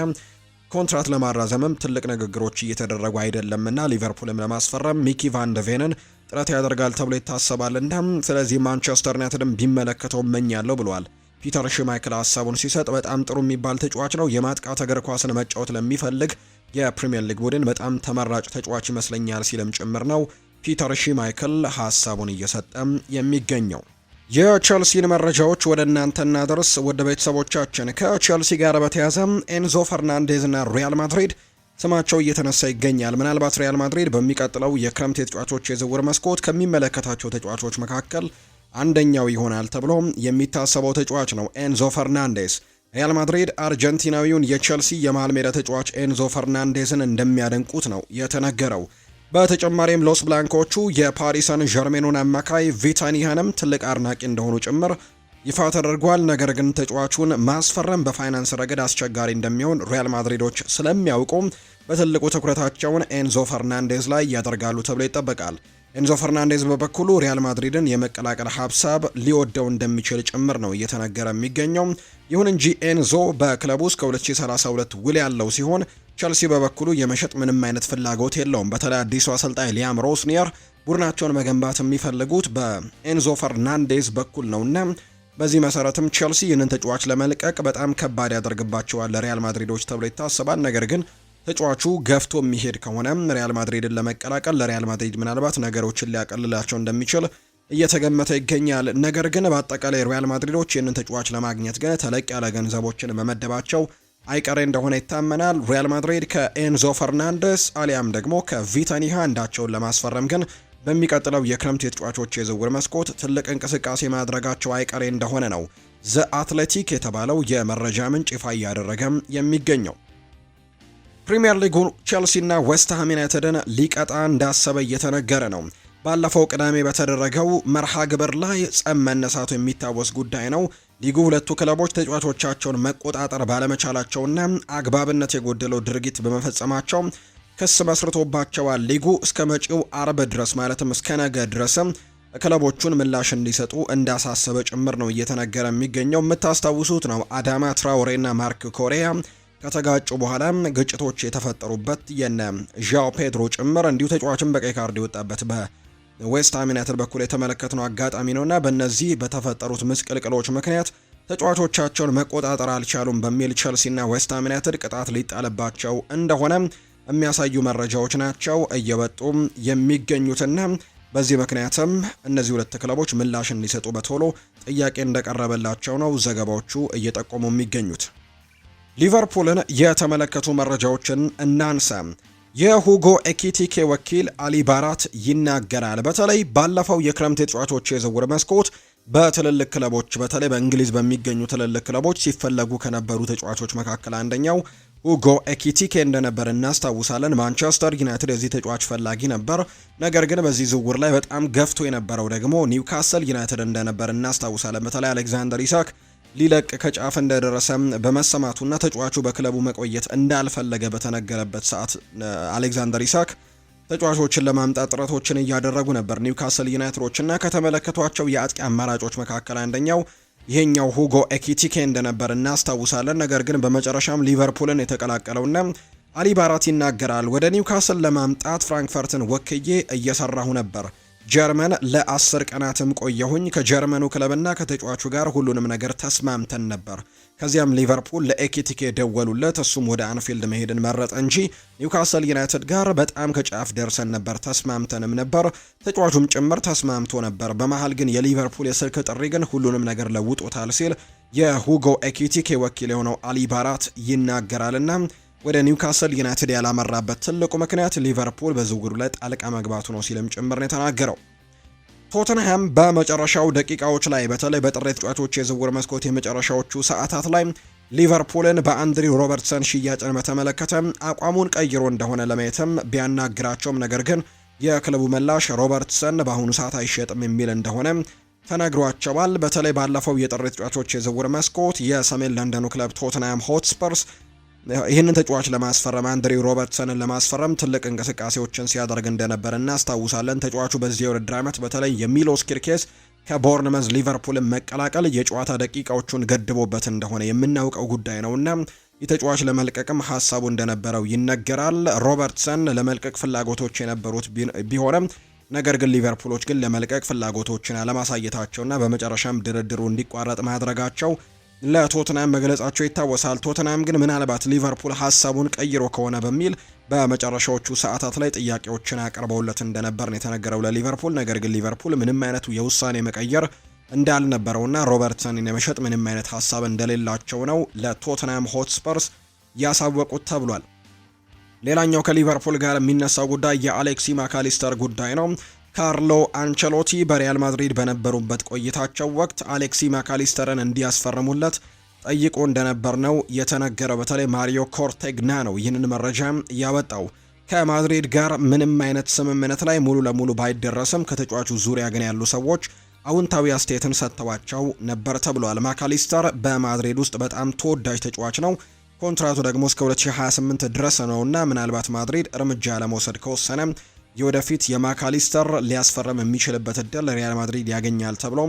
Speaker 1: ኮንትራት ለማራዘምም ትልቅ ንግግሮች እየተደረጉ አይደለምና ሊቨርፑልም ለማስፈረም ሚኪ ቫን ደ ቬንን ጥረት ያደርጋል ተብሎ ይታሰባልና ስለዚህ ማንቸስተር ዩናይትድም ቢመለከተው እመኛለሁ ብሏል። ፒተር ሽማይክል ሀሳቡን ሲሰጥ በጣም ጥሩ የሚባል ተጫዋች ነው፣ የማጥቃት እግር ኳስን መጫወት ለሚፈልግ የፕሪሚየር ሊግ ቡድን በጣም ተመራጭ ተጫዋች ይመስለኛል ሲልም ጭምር ነው ፒተር ሽማይክል ሀሳቡን እየሰጠም የሚገኘው። የቸልሲን መረጃዎች ወደ እናንተ እናደርስ ወደ ቤተሰቦቻችን። ከቸልሲ ጋር በተያያዘ ኤንዞ ፈርናንዴዝ እና ሪያል ማድሪድ ስማቸው እየተነሳ ይገኛል። ምናልባት ሪያል ማድሪድ በሚቀጥለው የክረምት የተጫዋቾች የዝውውር መስኮት ከሚመለከታቸው ተጫዋቾች መካከል አንደኛው ይሆናል ተብሎ የሚታሰበው ተጫዋች ነው ኤንዞ ፈርናንዴዝ። ሪያል ማድሪድ አርጀንቲናዊውን የቸልሲ የመሃል ሜዳ ተጫዋች ኤንዞ ፈርናንዴዝን እንደሚያደንቁት ነው የተነገረው። በተጨማሪም ሎስ ብላንኮቹ የፓሪስ ሰን ዠርሜኑን አማካይ ቪታኒያንም ትልቅ አድናቂ እንደሆኑ ጭምር ይፋ ተደርጓል። ነገር ግን ተጫዋቹን ማስፈረም በፋይናንስ ረገድ አስቸጋሪ እንደሚሆን ሪያል ማድሪዶች ስለሚያውቁ በትልቁ ትኩረታቸውን ኤንዞ ፈርናንዴዝ ላይ ያደርጋሉ ተብሎ ይጠበቃል። ኤንዞ ፈርናንዴዝ በበኩሉ ሪያል ማድሪድን የመቀላቀል ሀሳብ ሊወደው እንደሚችል ጭምር ነው እየተነገረ የሚገኘው። ይሁን እንጂ ኤንዞ በክለቡ እስከ 2032 ውል ያለው ሲሆን ቸልሲ በበኩሉ የመሸጥ ምንም አይነት ፍላጎት የለውም። በተለይ አዲሱ አሰልጣኝ ሊያም ሮስኒየር ቡድናቸውን መገንባት የሚፈልጉት በኤንዞ ፈርናንዴዝ በኩል ነውና በዚህ መሰረትም ቸልሲ ይህንን ተጫዋች ለመልቀቅ በጣም ከባድ ያደርግባቸዋል ለሪያል ማድሪዶች ተብሎ ይታሰባል። ነገር ግን ተጫዋቹ ገፍቶ የሚሄድ ከሆነ ሪያል ማድሪድን ለመቀላቀል ለሪያል ማድሪድ ምናልባት ነገሮችን ሊያቀልላቸው እንደሚችል እየተገመተ ይገኛል። ነገር ግን በአጠቃላይ ሪያል ማድሪዶች ይህንን ተጫዋች ለማግኘት ግን ተለቅ ያለ ገንዘቦችን መመደባቸው አይቀሬ እንደሆነ ይታመናል። ሪያል ማድሪድ ከኤንዞ ፈርናንዴስ አሊያም ደግሞ ከቪታኒያ አንዳቸውን ለማስፈረም ግን በሚቀጥለው የክረምት የተጫዋቾች የዝውውር መስኮት ትልቅ እንቅስቃሴ ማድረጋቸው አይቀሬ እንደሆነ ነው ዘ አትሌቲክ የተባለው የመረጃ ምንጭ ይፋ እያደረገም የሚገኘው። ፕሪሚየር ሊጉ ቼልሲና ዌስትሃም ዩናይትድን ሊቀጣ እንዳሰበ እየተነገረ ነው። ባለፈው ቅዳሜ በተደረገው መርሃ ግብር ላይ ጸብ መነሳቱ የሚታወስ ጉዳይ ነው። ሊጉ ሁለቱ ክለቦች ተጫዋቾቻቸውን መቆጣጠር ባለመቻላቸውና አግባብነት የጎደለው ድርጊት በመፈጸማቸው ክስ መስርቶባቸዋል። ሊጉ እስከ መጪው አርብ ድረስ ማለትም እስከ ነገ ድረስም ክለቦቹን ምላሽ እንዲሰጡ እንዳሳሰበ ጭምር ነው እየተነገረ የሚገኘው። የምታስታውሱት ነው አዳማ ትራውሬና ማርክ ኮሪያ ከተጋጩ በኋላ ግጭቶች የተፈጠሩበት የነ ዣኦ ፔድሮ ጭምር እንዲሁ ተጫዋችን በቀይ ካርድ የወጣበት በዌስትሃም ዩናይትድ በኩል የተመለከትነው አጋጣሚ ነውና በእነዚህ በተፈጠሩት ምስቅልቅሎች ምክንያት ተጫዋቾቻቸውን መቆጣጠር አልቻሉም በሚል ቸልሲና ዌስትሃም ዩናይትድ ቅጣት ሊጣልባቸው እንደሆነ የሚያሳዩ መረጃዎች ናቸው እየወጡ የሚገኙትና በዚህ ምክንያትም እነዚህ ሁለት ክለቦች ምላሽ እንዲሰጡ በቶሎ ጥያቄ እንደቀረበላቸው ነው ዘገባዎቹ እየጠቆሙ የሚገኙት። ሊቨርፑልን የተመለከቱ መረጃዎችን እናንሳ። የሁጎ ኤኪቲኬ ወኪል አሊ ባራት ይናገራል። በተለይ ባለፈው የክረምት የተጫዋቾች የዝውውር መስኮት በትልልቅ ክለቦች በተለይ በእንግሊዝ በሚገኙ ትልልቅ ክለቦች ሲፈለጉ ከነበሩ ተጫዋቾች መካከል አንደኛው ሁጎ ኤኪቲኬ እንደነበር እናስታውሳለን። ማንቸስተር ዩናይትድ የዚህ ተጫዋች ፈላጊ ነበር። ነገር ግን በዚህ ዝውውር ላይ በጣም ገፍቶ የነበረው ደግሞ ኒውካስል ዩናይትድ እንደነበር እናስታውሳለን። በተለይ አሌክዛንደር ኢሳክ ሊለቅ ከጫፍ እንደደረሰ በመሰማቱና ተጫዋቹ በክለቡ መቆየት እንዳልፈለገ በተነገረበት ሰዓት አሌክዛንደር ኢሳክ ተጫዋቾችን ለማምጣት ጥረቶችን እያደረጉ ነበር ኒውካስል ዩናይትዶችና ከተመለከቷቸው የአጥቂ አማራጮች መካከል አንደኛው ይሄኛው ሁጎ ኤኪቲኬ እንደነበር እናስታውሳለን። ነገር ግን በመጨረሻም ሊቨርፑልን የተቀላቀለውና አሊ ባራት ይናገራል። ወደ ኒውካስል ለማምጣት ፍራንክፈርትን ወክዬ እየሰራሁ ነበር። ጀርመን ለ10 ቀናትም ቆየሁኝ። ከጀርመኑ ክለብና ከተጫዋቹ ጋር ሁሉንም ነገር ተስማምተን ነበር። ከዚያም ሊቨርፑል ለኤኪቲኬ ደወሉለት። እሱም ወደ አንፊልድ መሄድን መረጠ እንጂ ኒውካስል ዩናይትድ ጋር በጣም ከጫፍ ደርሰን ነበር፣ ተስማምተንም ነበር። ተጫዋቹም ጭምር ተስማምቶ ነበር። በመሃል ግን የሊቨርፑል የስልክ ጥሪ ግን ሁሉንም ነገር ለውጦታል ሲል የሁጎ ኤኪቲኬ ወኪል የሆነው አሊ ባራት ይናገራልና ወደ ኒውካስል ዩናይትድ ያላመራበት ትልቁ ምክንያት ሊቨርፑል በዝውውሩ ላይ ጣልቃ መግባቱ ነው ሲልም ጭምር ነው የተናገረው። ቶተንሃም በመጨረሻው ደቂቃዎች ላይ በተለይ በጥር ተጫዋቾች የዝውውር መስኮት የመጨረሻዎቹ ሰዓታት ላይ ሊቨርፑልን በአንድሪው ሮበርትሰን ሽያጭን በተመለከተ አቋሙን ቀይሮ እንደሆነ ለማየትም ቢያናግራቸውም ነገር ግን የክለቡ ምላሽ ሮበርትሰን በአሁኑ ሰዓት አይሸጥም የሚል እንደሆነ ተነግሯቸዋል። በተለይ ባለፈው የጥር ተጫዋቾች የዝውውር መስኮት የሰሜን ለንደኑ ክለብ ቶተንሃም ሆትስፐርስ ይህንን ተጫዋች ለማስፈረም አንድሬው ሮበርትሰንን ለማስፈረም ትልቅ እንቅስቃሴዎችን ሲያደርግ እንደነበር እናስታውሳለን። ተጫዋቹ በዚህ የውድድር ዓመት በተለይ የሚሎስ ኪርኬስ ከቦርንመዝ ሊቨርፑልን መቀላቀል የጨዋታ ደቂቃዎቹን ገድቦበት እንደሆነ የምናውቀው ጉዳይ ነውና ይህ ተጫዋች ለመልቀቅም ሀሳቡ እንደነበረው ይነገራል። ሮበርትሰን ለመልቀቅ ፍላጎቶች የነበሩት ቢሆንም ነገር ግን ሊቨርፑሎች ግን ለመልቀቅ ፍላጎቶችን አለማሳየታቸውና በመጨረሻም ድርድሩ እንዲቋረጥ ማድረጋቸው ለቶትናም መግለጻቸው ይታወሳል። ቶትናም ግን ምናልባት ሊቨርፑል ሀሳቡን ቀይሮ ከሆነ በሚል በመጨረሻዎቹ ሰዓታት ላይ ጥያቄዎችን አቅርበውለት እንደነበር ነው የተነገረው ለሊቨርፑል። ነገር ግን ሊቨርፑል ምንም አይነት የውሳኔ መቀየር እንዳልነበረውና ሮበርትሰንን የመሸጥ ምንም አይነት ሀሳብ እንደሌላቸው ነው ለቶትናም ሆትስፐርስ ያሳወቁት ተብሏል። ሌላኛው ከሊቨርፑል ጋር የሚነሳው ጉዳይ የአሌክሲ ማካሊስተር ጉዳይ ነው። ካርሎ አንቸሎቲ በሪያል ማድሪድ በነበሩበት ቆይታቸው ወቅት አሌክሲ ማካሊስተርን እንዲያስፈርሙለት ጠይቆ እንደነበር ነው የተነገረው። በተለይ ማሪዮ ኮርቴግና ነው ይህንን መረጃ ያወጣው። ከማድሪድ ጋር ምንም አይነት ስምምነት ላይ ሙሉ ለሙሉ ባይደረስም ከተጫዋቹ ዙሪያ ግን ያሉ ሰዎች አውንታዊ አስተያየትን ሰጥተዋቸው ነበር ተብሏል። ማካሊስተር በማድሪድ ውስጥ በጣም ተወዳጅ ተጫዋች ነው። ኮንትራቱ ደግሞ እስከ 2028 ድረስ ነውና ምናልባት ማድሪድ እርምጃ ለመውሰድ ከወሰነ የወደፊት የማካሊስተር ሊያስፈርም የሚችልበት እድል ሪያል ማድሪድ ያገኛል ተብሎ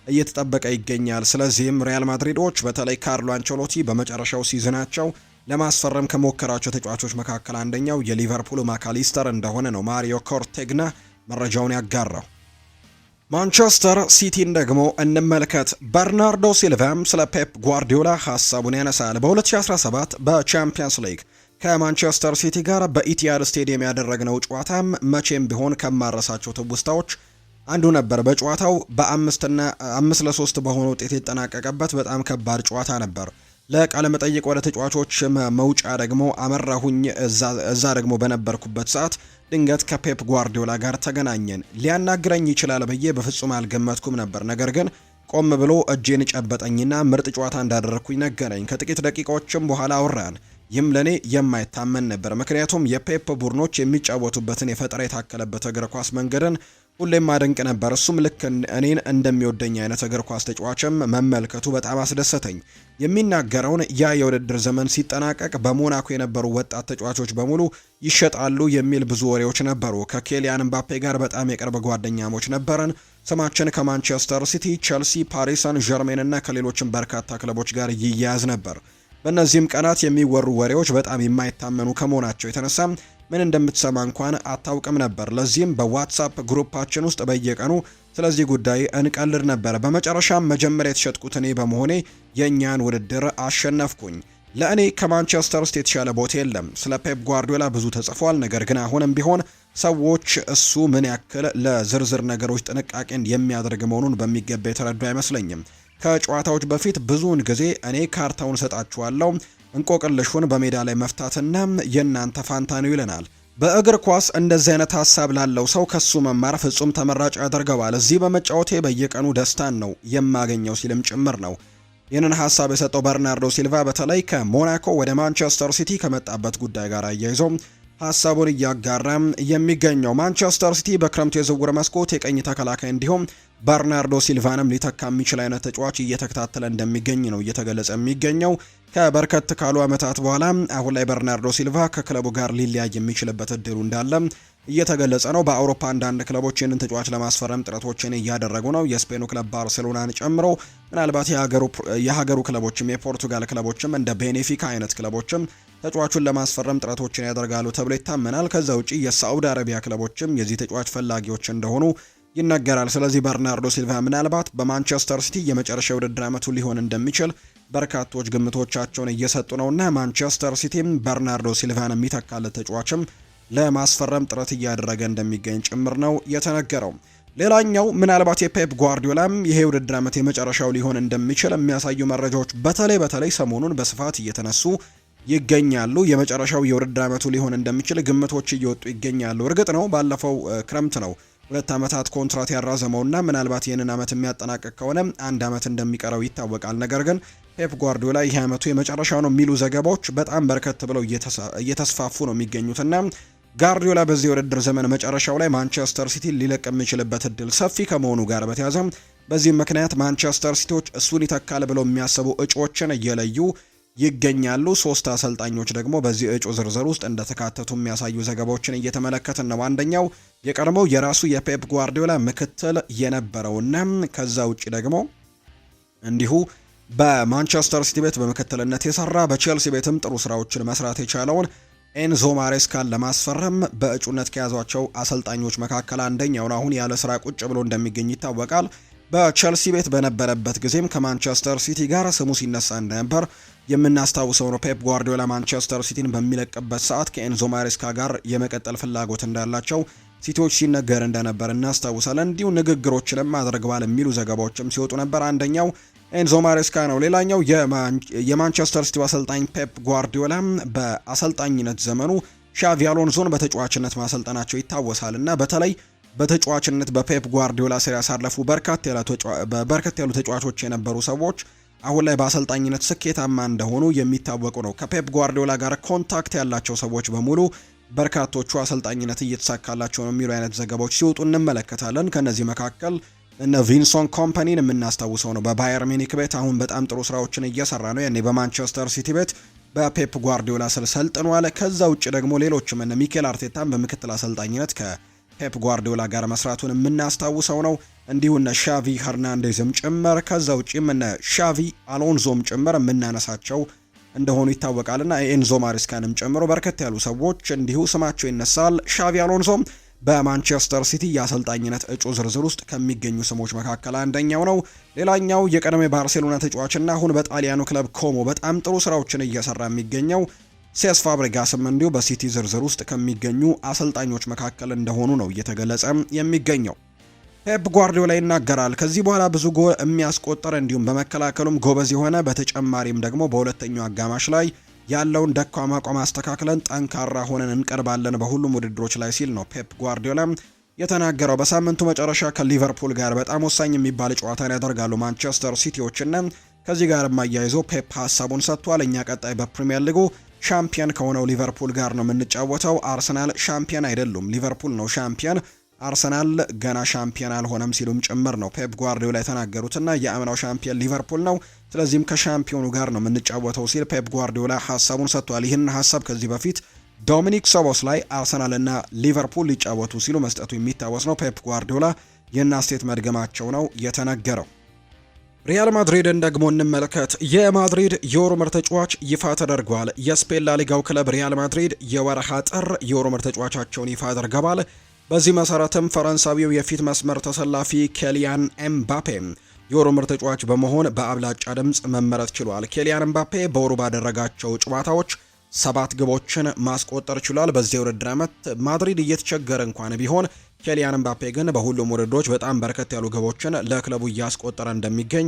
Speaker 1: እየተጠበቀ ይገኛል። ስለዚህም ሪያል ማድሪዶች በተለይ ካርሎ አንቸሎቲ በመጨረሻው ሲዝናቸው ለማስፈረም ከሞከራቸው ተጫዋቾች መካከል አንደኛው የሊቨርፑል ማካሊስተር እንደሆነ ነው ማሪዮ ኮርቴግና መረጃውን ያጋራው። ማንቸስተር ሲቲን ደግሞ እንመልከት። በርናርዶ ሲልቫም ስለ ፔፕ ጓርዲዮላ ሀሳቡን ያነሳል። በ2017 በቻምፒየንስ ሊግ ከማንቸስተር ሲቲ ጋር በኢቲሃድ ስቴዲየም ያደረግነው ጨዋታም መቼም ቢሆን ከማረሳቸው ትውስታዎች አንዱ ነበር። በጨዋታው በ5-3 በሆነ ውጤት የተጠናቀቀበት በጣም ከባድ ጨዋታ ነበር። ለቃለ መጠይቅ ወደ ተጫዋቾች መውጫ ደግሞ አመራሁኝ። እዛ ደግሞ በነበርኩበት ሰዓት ድንገት ከፔፕ ጓርዲዮላ ጋር ተገናኘን። ሊያናግረኝ ይችላል ብዬ በፍጹም አልገመትኩም ነበር። ነገር ግን ቆም ብሎ እጄን ጨበጠኝና ምርጥ ጨዋታ እንዳደረግኩኝ ነገረኝ። ከጥቂት ደቂቃዎችም በኋላ አወራን። ይህም ለኔ የማይታመን ነበር። ምክንያቱም የፔፕ ቡድኖች የሚጫወቱበትን የፈጠራ የታከለበት እግር ኳስ መንገድን ሁሌም አደንቅ ነበር። እሱም ልክ እኔን እንደሚወደኝ አይነት እግር ኳስ ተጫዋችም መመልከቱ በጣም አስደሰተኝ። የሚናገረውን ያ የውድድር ዘመን ሲጠናቀቅ በሞናኮ የነበሩ ወጣት ተጫዋቾች በሙሉ ይሸጣሉ የሚል ብዙ ወሬዎች ነበሩ። ከኬሊያን ምባፔ ጋር በጣም የቅርብ ጓደኛሞች ነበርን። ስማችን ከማንቸስተር ሲቲ፣ ቸልሲ፣ ፓሪስ ሰን ዠርሜን እና ከሌሎችም በርካታ ክለቦች ጋር ይያያዝ ነበር። በእነዚህም ቀናት የሚወሩ ወሬዎች በጣም የማይታመኑ ከመሆናቸው የተነሳ ምን እንደምትሰማ እንኳን አታውቅም ነበር። ለዚህም በዋትሳፕ ግሩፓችን ውስጥ በየቀኑ ስለዚህ ጉዳይ እንቀልድ ነበር። በመጨረሻም መጀመሪያ የተሸጥኩት እኔ በመሆኔ የእኛን ውድድር አሸነፍኩኝ። ለእኔ ከማንቸስተር ሲቲ የተሻለ ቦታ የለም። ስለ ፔፕ ጓርዲዮላ ብዙ ተጽፏል። ነገር ግን አሁንም ቢሆን ሰዎች እሱ ምን ያክል ለዝርዝር ነገሮች ጥንቃቄን የሚያደርግ መሆኑን በሚገባ የተረዱ አይመስለኝም። ከጨዋታዎች በፊት ብዙውን ጊዜ እኔ ካርታውን ሰጣችኋለሁ፣ እንቆቅልሹን በሜዳ ላይ መፍታትና የእናንተ ፋንታ ነው ይለናል። በእግር ኳስ እንደዚህ አይነት ሀሳብ ላለው ሰው ከሱ መማር ፍጹም ተመራጭ ያደርገዋል። እዚህ በመጫወቴ በየቀኑ ደስታን ነው የማገኘው ሲልም ጭምር ነው ይህንን ሀሳብ የሰጠው በርናርዶ ሲልቫ በተለይ ከሞናኮ ወደ ማንቸስተር ሲቲ ከመጣበት ጉዳይ ጋር አያይዞ ሀሳቡን እያጋራ የሚገኘው ማንቸስተር ሲቲ በክረምቱ የዝውውር መስኮት የቀኝ ተከላካይ እንዲሁም በርናርዶ ሲልቫንም ሊተካ የሚችል አይነት ተጫዋች እየተከታተለ እንደሚገኝ ነው እየተገለጸ የሚገኘው። ከበርከት ካሉ ዓመታት በኋላ አሁን ላይ በርናርዶ ሲልቫ ከክለቡ ጋር ሊለያይ የሚችልበት እድሉ እንዳለ እየተገለጸ ነው። በአውሮፓ አንዳንድ ክለቦች ይህንን ተጫዋች ለማስፈረም ጥረቶችን እያደረጉ ነው። የስፔኑ ክለብ ባርሴሎናን ጨምሮ ምናልባት የሀገሩ ክለቦችም የፖርቱጋል ክለቦችም እንደ ቤኔፊካ አይነት ክለቦችም ተጫዋቹን ለማስፈረም ጥረቶችን ያደርጋሉ ተብሎ ይታመናል። ከዛ ውጪ የሳዑዲ አረቢያ ክለቦችም የዚህ ተጫዋች ፈላጊዎች እንደሆኑ ይነገራል። ስለዚህ በርናርዶ ሲልቫ ምናልባት በማንቸስተር ሲቲ የመጨረሻ ውድድር ዓመቱ ሊሆን እንደሚችል በርካቶች ግምቶቻቸውን እየሰጡ ነውና ማንቸስተር ሲቲም በርናርዶ ሲልቫን የሚተካለት ተጫዋችም ለማስፈረም ጥረት እያደረገ እንደሚገኝ ጭምር ነው የተነገረው። ሌላኛው ምናልባት የፔፕ ጓርዲዮላም ይሄ ውድድር ዓመት የመጨረሻው ሊሆን እንደሚችል የሚያሳዩ መረጃዎች በተለይ ሰሞኑን በስፋት እየተነሱ ይገኛሉ። የመጨረሻው የውድድር ዓመቱ ሊሆን እንደሚችል ግምቶች እየወጡ ይገኛሉ። እርግጥ ነው ባለፈው ክረምት ነው 2 ዓመታት ኮንትራት ያራዘመውና ምናልባት ይህንን ዓመት የሚያጠናቅቅ ከሆነ 1 ዓመት እንደሚቀረው ይታወቃል። ነገር ግን ፔፕ ጓርዲዮላ ይህ ዓመቱ የመጨረሻው ነው የሚሉ ዘገባዎች በጣም በርከት ብለው እየተስፋፉ ነው የሚገኙትና ጓርዲዮላ በዚህ የውድድር ዘመን መጨረሻው ላይ ማንቸስተር ሲቲ ሊለቅ የሚችልበት እድል ሰፊ ከመሆኑ ጋር በተያያዘ በዚህም ምክንያት ማንቸስተር ሲቲዎች እሱን ይተካል ብለው የሚያስቡ እጩዎችን እየለዩ ይገኛሉ። 3 አሰልጣኞች ደግሞ በዚህ እጩ ዝርዝር ውስጥ እንደተካተቱ የሚያሳዩ ዘገባዎችን እየተመለከትን ነው። አንደኛው የቀድሞው የራሱ የፔፕ ጓርዲዮላ ምክትል የነበረውና ከዛ ውጪ ደግሞ እንዲሁ በማንቸስተር ሲቲ ቤት በምክትልነት የሰራ በቼልሲ ቤትም ጥሩ ስራዎችን መስራት የቻለውን ኤንዞ ማሬስካን ለማስፈረም በእጩነት ከያዟቸው አሰልጣኞች መካከል አንደኛው ነው። አሁን ያለ ስራ ቁጭ ብሎ እንደሚገኝ ይታወቃል። በቼልሲ ቤት በነበረበት ጊዜም ከማንቸስተር ሲቲ ጋር ስሙ ሲነሳ እንደነበር የምናስታውሰው ነው። ፔፕ ጓርዲዮላ ማንቸስተር ሲቲን በሚለቅበት ሰዓት ከኤንዞ ማሬስካ ጋር የመቀጠል ፍላጎት እንዳላቸው ሲቲዎች ሲነገር እንደነበር እናስታውሳለን። እንዲሁ ንግግሮችንም አድርገዋል የሚሉ ዘገባዎችም ሲወጡ ነበር። አንደኛው ኤንዞ ማሬስካ ነው። ሌላኛው የማንቸስተር ሲቲ አሰልጣኝ ፔፕ ጓርዲዮላ በአሰልጣኝነት ዘመኑ ሻቪ አሎንሶን በተጫዋችነት ማሰልጠናቸው ይታወሳል እና በተለይ በተጫዋችነት በፔፕ ጓርዲዮላ ስር ያሳለፉ በርከት ያሉ ተጫዋቾች የነበሩ ሰዎች አሁን ላይ በአሰልጣኝነት ስኬታማ እንደሆኑ የሚታወቁ ነው። ከፔፕ ጓርዲዮላ ጋር ኮንታክት ያላቸው ሰዎች በሙሉ በርካቶቹ አሰልጣኝነት እየተሳካላቸው ነው የሚሉ አይነት ዘገባዎች ሲወጡ እንመለከታለን። ከነዚህ መካከል እነ ቪንሰንት ኮምፓኒን የምናስታውሰው ነው። በባየር ሚኒክ ቤት አሁን በጣም ጥሩ ስራዎችን እየሰራ ነው። ያኔ በማንቸስተር ሲቲ ቤት በፔፕ ጓርዲዮላ ስር ሰልጥኗል። ከዛ ውጭ ደግሞ ሌሎችም እነ ሚኬል አርቴታን በምክትል አሰልጣኝነት ከፔፕ ጓርዲዮላ ጋር መስራቱን የምናስታውሰው ነው። እንዲሁ እነ ሻቪ ሄርናንዴዝም ጭምር ከዛ ውጭም እነ ሻቪ አሎንዞም ጭምር የምናነሳቸው እንደሆኑ ይታወቃልና ኤንዞ ማሬስካንም ጨምሮ በርከት ያሉ ሰዎች እንዲሁ ስማቸው ይነሳል። ሻቪ አሎንዞም በማንቸስተር ሲቲ የአሰልጣኝነት እጩ ዝርዝር ውስጥ ከሚገኙ ስሞች መካከል አንደኛው ነው። ሌላኛው የቀድሞ ባርሴሎና ተጫዋችና አሁን በጣሊያኑ ክለብ ኮሞ በጣም ጥሩ ስራዎችን እየሰራ የሚገኘው ሴስ ፋብሪጋስም እንዲሁ በሲቲ ዝርዝር ውስጥ ከሚገኙ አሰልጣኞች መካከል እንደሆኑ ነው እየተገለጸ የሚገኘው። ፔፕ ጓርዲዮላ ይናገራል። ከዚህ በኋላ ብዙ ጎል የሚያስቆጠር እንዲሁም በመከላከሉም ጎበዝ የሆነ በተጨማሪም ደግሞ በሁለተኛው አጋማሽ ላይ ያለውን ደካማ አቋም አስተካክለን ጠንካራ ሆነን እንቀርባለን በሁሉም ውድድሮች ላይ ሲል ነው ፔፕ ጓርዲዮላ የተናገረው። በሳምንቱ መጨረሻ ከሊቨርፑል ጋር በጣም ወሳኝ የሚባል ጨዋታን ያደርጋሉ ማንቸስተር ሲቲዎችና ከዚህ ጋር ማያይዞ ፔፕ ሀሳቡን ሰጥቷል። እኛ ቀጣይ በፕሪሚየር ሊጉ ሻምፒየን ከሆነው ሊቨርፑል ጋር ነው የምንጫወተው። አርሰናል ሻምፒየን አይደሉም፣ ሊቨርፑል ነው ሻምፒየን፣ አርሰናል ገና ሻምፒየን አልሆነም ሲሉም ጭምር ነው ፔፕ ጓርዲዮላ የተናገሩትና የአምናው ሻምፒየን ሊቨርፑል ነው፣ ስለዚህም ከሻምፒዮኑ ጋር ነው የምንጫወተው ሲል ፔፕ ጓርዲዮላ ሀሳቡን ሰጥቷል። ይህን ሀሳብ ከዚህ በፊት ዶሚኒክ ሶቦስ ላይ አርሰናልና ሊቨርፑል ሊጫወቱ ሲሉ መስጠቱ የሚታወስ ነው። ፔፕ ጓርዲዮላ ይህን አስተያየት መድገማቸው ነው የተነገረው። ሪያል ማድሪድን ደግሞ እንመልከት። የማድሪድ የወሩ ምርጥ ተጫዋች ይፋ ተደርጓል። የስፔን ላሊጋው ክለብ ሪያል ማድሪድ የወርሃ ጥር የወሩ ምርጥ ተጫዋቻቸውን ይፋ አድርገዋል። በዚህ መሰረትም ፈረንሳዊው የፊት መስመር ተሰላፊ ኬሊያን ኤምባፔ የወሩ ምርጥ ተጫዋች በመሆን በአብላጫ ድምፅ መመረጥ ችሏል። ኬሊያን ኤምባፔ በወሩ ባደረጋቸው ጨዋታዎች 7 ግቦችን ማስቆጠር ችሏል። በዚህ ውድድር ዓመት ማድሪድ እየተቸገረ እንኳን ቢሆን ኬሊያን ኤምባፔ ግን በሁሉም ውድድሮች በጣም በርከት ያሉ ግቦችን ለክለቡ እያስቆጠረ እንደሚገኝ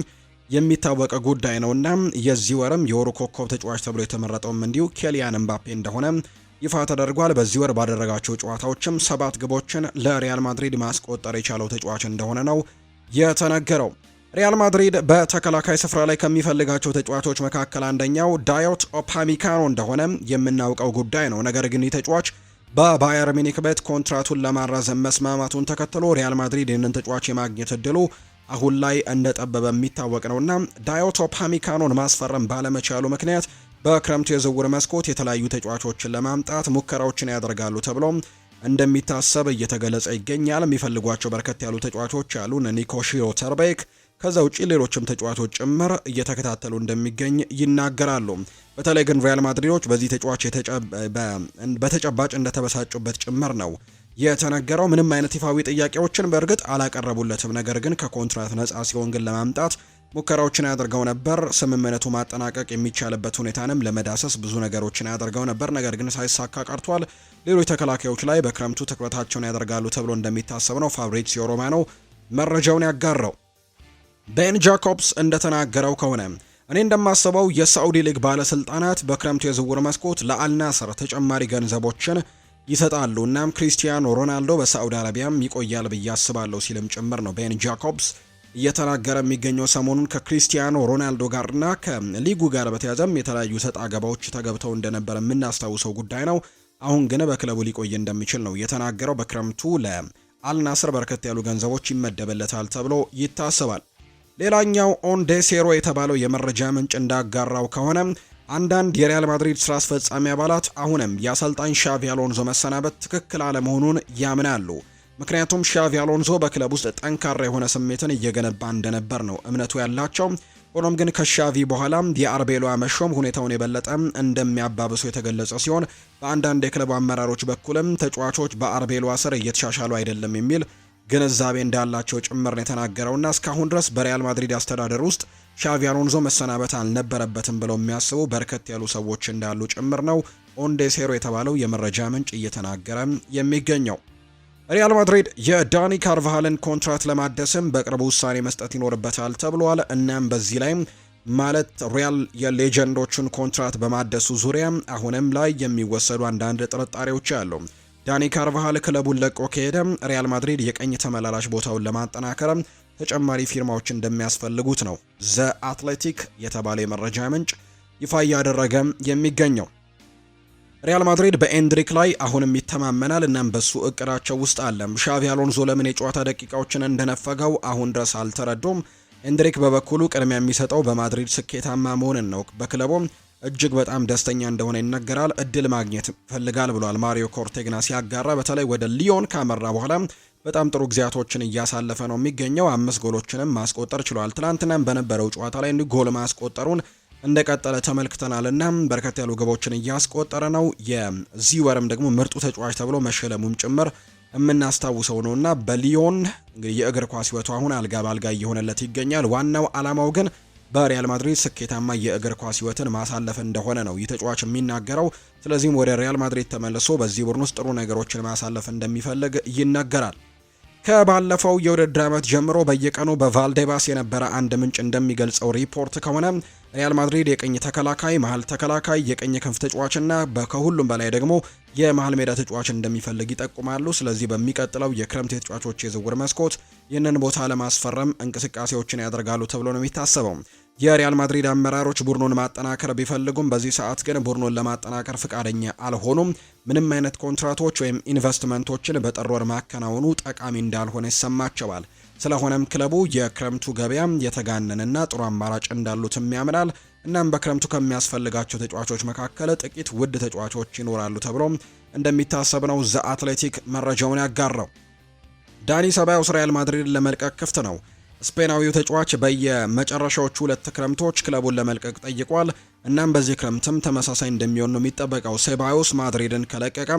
Speaker 1: የሚታወቅ ጉዳይ ነውና የዚህ ወርም የወሩ ኮከብ ተጫዋች ተብሎ የተመረጠውም እንዲሁ ኬሊያን ኤምባፔ እንደሆነ ይፋ ተደርጓል። በዚህ ወር ባደረጋቸው ጨዋታዎችም 7 ግቦችን ለሪያል ማድሪድ ማስቆጠር የቻለው ተጫዋች እንደሆነ ነው የተነገረው። ሪያል ማድሪድ በተከላካይ ስፍራ ላይ ከሚፈልጋቸው ተጫዋቾች መካከል አንደኛው ዳዮት ኦፓሚካኖ እንደሆነ የምናውቀው ጉዳይ ነው። ነገር ግን ይህ ተጫዋች በባየር ሚኒክ ቤት ኮንትራቱን ለማራዘም መስማማቱን ተከትሎ ሪያል ማድሪድ ይህንን ተጫዋች የማግኘት እድሉ አሁን ላይ እንደጠበበ የሚታወቅ ነውና ዳዮት ኦፓሚካኖን ማስፈረም ባለመቻሉ ምክንያት በክረምቱ የዝውውር መስኮት የተለያዩ ተጫዋቾችን ለማምጣት ሙከራዎችን ያደርጋሉ ተብሎ እንደሚታሰብ እየተገለጸ ይገኛል። የሚፈልጓቸው በርከት ያሉ ተጫዋቾች ያሉ ኒኮ ሺሮተርቤክ ከዛ ውጪ ሌሎችም ተጫዋቾች ጭምር እየተከታተሉ እንደሚገኝ ይናገራሉ። በተለይ ግን ሪያል ማድሪዶች በዚህ ተጫዋች በተጨባጭ እንደተበሳጩበት ጭምር ነው የተነገረው። ምንም አይነት ይፋዊ ጥያቄዎችን በእርግጥ አላቀረቡለትም። ነገር ግን ከኮንትራት ነፃ ሲሆን ግን ለማምጣት ሙከራዎችን ያደርገው ነበር። ስምምነቱ ማጠናቀቅ የሚቻልበት ሁኔታንም ለመዳሰስ ብዙ ነገሮችን ያደርገው ነበር። ነገር ግን ሳይሳካ ቀርቷል። ሌሎች ተከላካዮች ላይ በክረምቱ ትኩረታቸውን ያደርጋሉ ተብሎ እንደሚታሰብ ነው ፋብሪዚዮ ሮማኖ መረጃውን ያጋራው። ቤን ጃኮብስ እንደተናገረው ከሆነ እኔ እንደማስበው የሳዑዲ ሊግ ባለስልጣናት በክረምቱ የዝውውር መስኮት ለአልናስር ተጨማሪ ገንዘቦችን ይሰጣሉ። እናም ክሪስቲያኖ ሮናልዶ በሳዑዲ አረቢያም ይቆያል ብዬ አስባለሁ ሲልም ጭምር ነው ቤን ጃኮብስ እየተናገረ የሚገኘው። ሰሞኑን ከክሪስቲያኖ ሮናልዶ ጋርና ከሊጉ ጋር በተያዘም የተለያዩ ሰጣ ገባዎች ተገብተው እንደነበረ የምናስታውሰው ጉዳይ ነው። አሁን ግን በክለቡ ሊቆይ እንደሚችል ነው የተናገረው። በክረምቱ ለአልናስር በርከት ያሉ ገንዘቦች ይመደበለታል ተብሎ ይታሰባል። ሌላኛው ኦን ዴሴሮ የተባለው የመረጃ ምንጭ እንዳጋራው ከሆነ አንዳንድ የሪያል ማድሪድ ስራ አስፈጻሚ አባላት አሁንም የአሰልጣኝ ሻቪ አሎንዞ መሰናበት ትክክል አለመሆኑን ያምናሉ። ምክንያቱም ሻቪ አሎንዞ በክለብ ውስጥ ጠንካራ የሆነ ስሜትን እየገነባ እንደነበር ነው እምነቱ ያላቸው። ሆኖም ግን ከሻቪ በኋላ የአርቤሎ መሾም ሁኔታውን የበለጠ እንደሚያባብሱ የተገለጸ ሲሆን በአንዳንድ የክለቡ አመራሮች በኩልም ተጫዋቾች በአርቤሎ ስር እየተሻሻሉ አይደለም የሚል ግንዛቤ እንዳላቸው ጭምር ነው የተናገረውና እስካሁን ድረስ በሪያል ማድሪድ አስተዳደር ውስጥ ሻቪ አሎንዞ መሰናበት አልነበረበትም ብለው የሚያስቡ በርከት ያሉ ሰዎች እንዳሉ ጭምር ነው ኦንዴሴሮ የተባለው የመረጃ ምንጭ እየተናገረ የሚገኘው። ሪያል ማድሪድ የዳኒ ካርቫሃልን ኮንትራት ለማደስም በቅርቡ ውሳኔ መስጠት ይኖርበታል ተብሏል። እናም በዚህ ላይ ማለት ሪያል የሌጀንዶቹን ኮንትራት በማደሱ ዙሪያ አሁንም ላይ የሚወሰዱ አንዳንድ ጥርጣሬዎች አሉ። ዳኒ ካርቫሃል ክለቡን ለቆ ከሄደ ሪያል ማድሪድ የቀኝ ተመላላሽ ቦታውን ለማጠናከር ተጨማሪ ፊርማዎች እንደሚያስፈልጉት ነው ዘ አትሌቲክ የተባለ የመረጃ ምንጭ ይፋ እያደረገ የሚገኘው። ሪያል ማድሪድ በኤንድሪክ ላይ አሁንም ይተማመናል። እናም በሱ እቅዳቸው ውስጥ አለ። ሻቪ አሎንዞ ለምን የጨዋታ ደቂቃዎችን እንደነፈገው አሁን ድረስ አልተረዱም። ኤንድሪክ በበኩሉ ቅድሚያ የሚሰጠው በማድሪድ ስኬታማ መሆንን ነው። በክለቡም እጅግ በጣም ደስተኛ እንደሆነ ይነገራል። እድል ማግኘት ፈልጋል ብሏል ማሪዮ ኮርቴግና ሲያጋራ። በተለይ ወደ ሊዮን ካመራ በኋላ በጣም ጥሩ ጊዜያቶችን እያሳለፈ ነው የሚገኘው። 5 ጎሎችንም ማስቆጠር ችሏል። ትናንትናም በነበረው ጨዋታ ላይ እንዲህ ጎል ማስቆጠሩን እንደቀጠለ ተመልክተናልና በርከት ያሉ ግቦችን እያስቆጠረ ነው። የዚህ ወርም ደግሞ ምርጡ ተጫዋች ተብሎ መሸለሙም ጭምር የምናስታውሰው ነውና በሊዮን እንግዲህ የእግር ኳስ ሕይወቱ አሁን አልጋ ባልጋ እየሆነለት ይገኛል። ዋናው ዓላማው ግን በሪያል ማድሪድ ስኬታማ የእግር ኳስ ሕይወትን ማሳለፍ እንደሆነ ነው ይህ ተጫዋች የሚናገረው። ስለዚህም ወደ ሪያል ማድሪድ ተመልሶ በዚህ ቡድን ውስጥ ጥሩ ነገሮችን ማሳለፍ እንደሚፈልግ ይናገራል። ከባለፈው የውድድር ዓመት ጀምሮ በየቀኑ በቫልዴባስ የነበረ አንድ ምንጭ እንደሚገልጸው ሪፖርት ከሆነ ሪያል ማድሪድ የቀኝ ተከላካይ፣ መሀል ተከላካይ፣ የቀኝ ክንፍ ተጫዋችና ከሁሉም በላይ ደግሞ የመሀል ሜዳ ተጫዋች እንደሚፈልግ ይጠቁማሉ። ስለዚህ በሚቀጥለው የክረምት የተጫዋቾች የዝውውር መስኮት ይህንን ቦታ ለማስፈረም እንቅስቃሴዎችን ያደርጋሉ ተብሎ ነው የሚታሰበው። የሪያል ማድሪድ አመራሮች ቡድኑን ማጠናከር ቢፈልጉም በዚህ ሰዓት ግን ቡድኑን ለማጠናከር ፍቃደኛ አልሆኑም። ምንም አይነት ኮንትራቶች ወይም ኢንቨስትመንቶችን በጥር ወር ማከናወኑ ጠቃሚ እንዳልሆነ ይሰማቸዋል። ስለሆነም ክለቡ የክረምቱ ገበያ የተጋነነና ጥሩ አማራጭ እንዳሉትም ያምናል። እናም በክረምቱ ከሚያስፈልጋቸው ተጫዋቾች መካከል ጥቂት ውድ ተጫዋቾች ይኖራሉ ተብሎ እንደሚታሰብ ነው ዘ አትሌቲክ መረጃውን ያጋራው። ዳኒ ሰባዮስ ሪያል ማድሪድን ለመልቀቅ ክፍት ነው። ስፔናዊው ተጫዋች በየመጨረሻዎቹ 2 ክረምቶች ክለቡን ለመልቀቅ ጠይቋል። እናም በዚህ ክረምትም ተመሳሳይ እንደሚሆን ነው የሚጠበቀው። ሴባዮስ ማድሪድን ከለቀቀ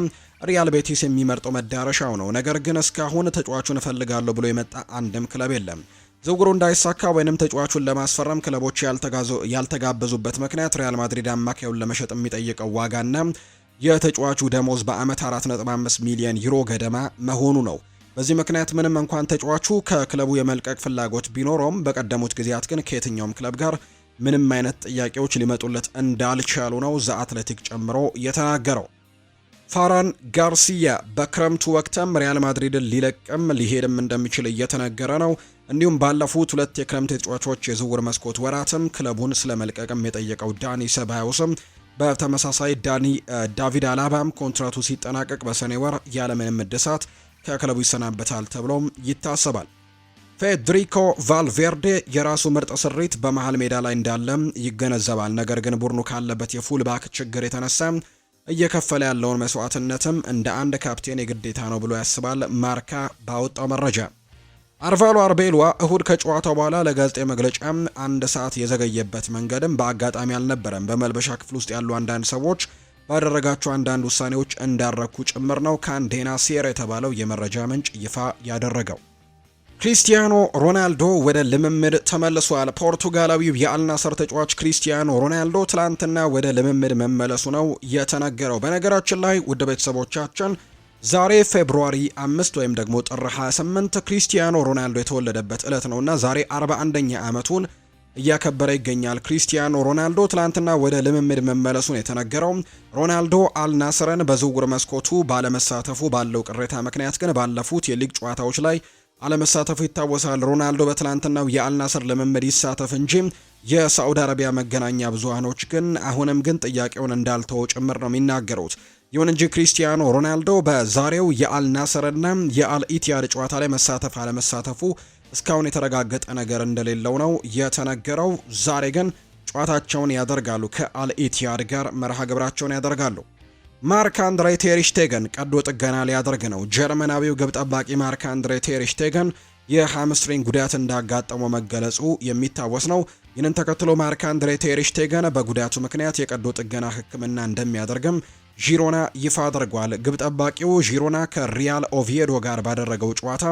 Speaker 1: ሪያል ቤቲስ የሚመርጠው መዳረሻው ነው። ነገር ግን እስካሁን ተጫዋቹን እፈልጋለሁ ብሎ የመጣ አንድም ክለብ የለም። ዝውውሩ እንዳይሳካ ወይንም ተጫዋቹን ለማስፈረም ክለቦች ያልተጋበዙበት ምክንያት ሪያል ማድሪድ አማካዩን ለመሸጥ የሚጠይቀው ዋጋና የተጫዋቹ ደሞዝ በአመት 4.5 ሚሊዮን ዩሮ ገደማ መሆኑ ነው። በዚህ ምክንያት ምንም እንኳን ተጫዋቹ ከክለቡ የመልቀቅ ፍላጎት ቢኖረውም በቀደሙት ጊዜያት ግን ከየትኛውም ክለብ ጋር ምንም አይነት ጥያቄዎች ሊመጡለት እንዳልቻሉ ነው ዘ አትሌቲክ ጨምሮ የተናገረው። ፋራን ጋርሲያ በክረምቱ ወቅትም ሪያል ማድሪድን ሊለቅም ሊሄድም እንደሚችል እየተነገረ ነው። እንዲሁም ባለፉት 2 የክረምት ተጫዋቾች የዝውውር መስኮት ወራትም ክለቡን ስለመልቀቅም የጠየቀው ዳኒ ሰባዮስም በተመሳሳይ ዳቪድ አላባም ኮንትራቱ ሲጠናቀቅ በሰኔ ወር ያለምንም እድሳት ከክለቡ ይሰናበታል ተብሎም ይታሰባል። ፌድሪኮ ቫልቬርዴ የራሱ ምርጥ ስሪት በመሃል ሜዳ ላይ እንዳለም ይገነዘባል። ነገር ግን ቡድኑ ካለበት የፉልባክ ችግር የተነሳ እየከፈለ ያለውን መስዋዕትነትም እንደ አንድ ካፕቴን የግዴታ ነው ብሎ ያስባል። ማርካ ባወጣው መረጃ አርቫሎ አርቤሏ እሁድ ከጨዋታው በኋላ ለጋዜጣዊ መግለጫ 1 ሰዓት የዘገየበት መንገድም በአጋጣሚ አልነበረም። በመልበሻ ክፍል ውስጥ ያሉ አንዳንድ ሰዎች ባደረጋቸው አንዳንድ ውሳኔዎች እንዳረኩ ጭምር ነው ካንዴና ሴር የተባለው የመረጃ ምንጭ ይፋ ያደረገው። ክሪስቲያኖ ሮናልዶ ወደ ልምምድ ተመልሷል። ፖርቱጋላዊው የአልናሰር ተጫዋች ክሪስቲያኖ ሮናልዶ ትላንትና ወደ ልምምድ መመለሱ ነው የተነገረው። በነገራችን ላይ ውድ ቤተሰቦቻችን ዛሬ ፌብሩዋሪ 5 ወይም ደግሞ ጥር 28 ክሪስቲያኖ ሮናልዶ የተወለደበት ዕለት ነውና ዛሬ 41ኛ ዓመቱን እያከበረ ይገኛል። ክሪስቲያኖ ሮናልዶ ትላንትና ወደ ልምምድ መመለሱን የተነገረው ሮናልዶ አልናስርን በዝውውር መስኮቱ ባለመሳተፉ ባለው ቅሬታ ምክንያት ግን ባለፉት የሊግ ጨዋታዎች ላይ አለመሳተፉ ይታወሳል። ሮናልዶ በትላንትናው የአልናስር ልምምድ ይሳተፍ እንጂ የሳዑዲ አረቢያ መገናኛ ብዙሃኖች ግን አሁንም ግን ጥያቄውን እንዳልተወ ጭምር ነው የሚናገሩት። ይሁን እንጂ ክሪስቲያኖ ሮናልዶ በዛሬው የአልናስርና የአልኢቲያድ ጨዋታ ላይ መሳተፍ አለመሳተፉ እስካሁን የተረጋገጠ ነገር እንደሌለው ነው የተነገረው። ዛሬ ግን ጨዋታቸውን ያደርጋሉ። ከአልኢቲያድ ጋር መርሃ ግብራቸውን ያደርጋሉ። ማርክ አንድሬ ቴር ሽቴገን ቀዶ ጥገና ሊያደርግ ነው። ጀርመናዊው ግብ ጠባቂ ማርክ አንድሬ ቴር ሽቴገን የሃምስትሪንግ ጉዳት እንዳጋጠመው መገለጹ የሚታወስ ነው። ይህንን ተከትሎ ማርክ አንድሬ ቴር ሽቴገን በጉዳቱ ምክንያት የቀዶ ጥገና ሕክምና እንደሚያደርግም ዢሮና ይፋ አድርጓል። ግብ ጠባቂው ዢሮና ከሪያል ኦቪዬዶ ጋር ባደረገው ጨዋታ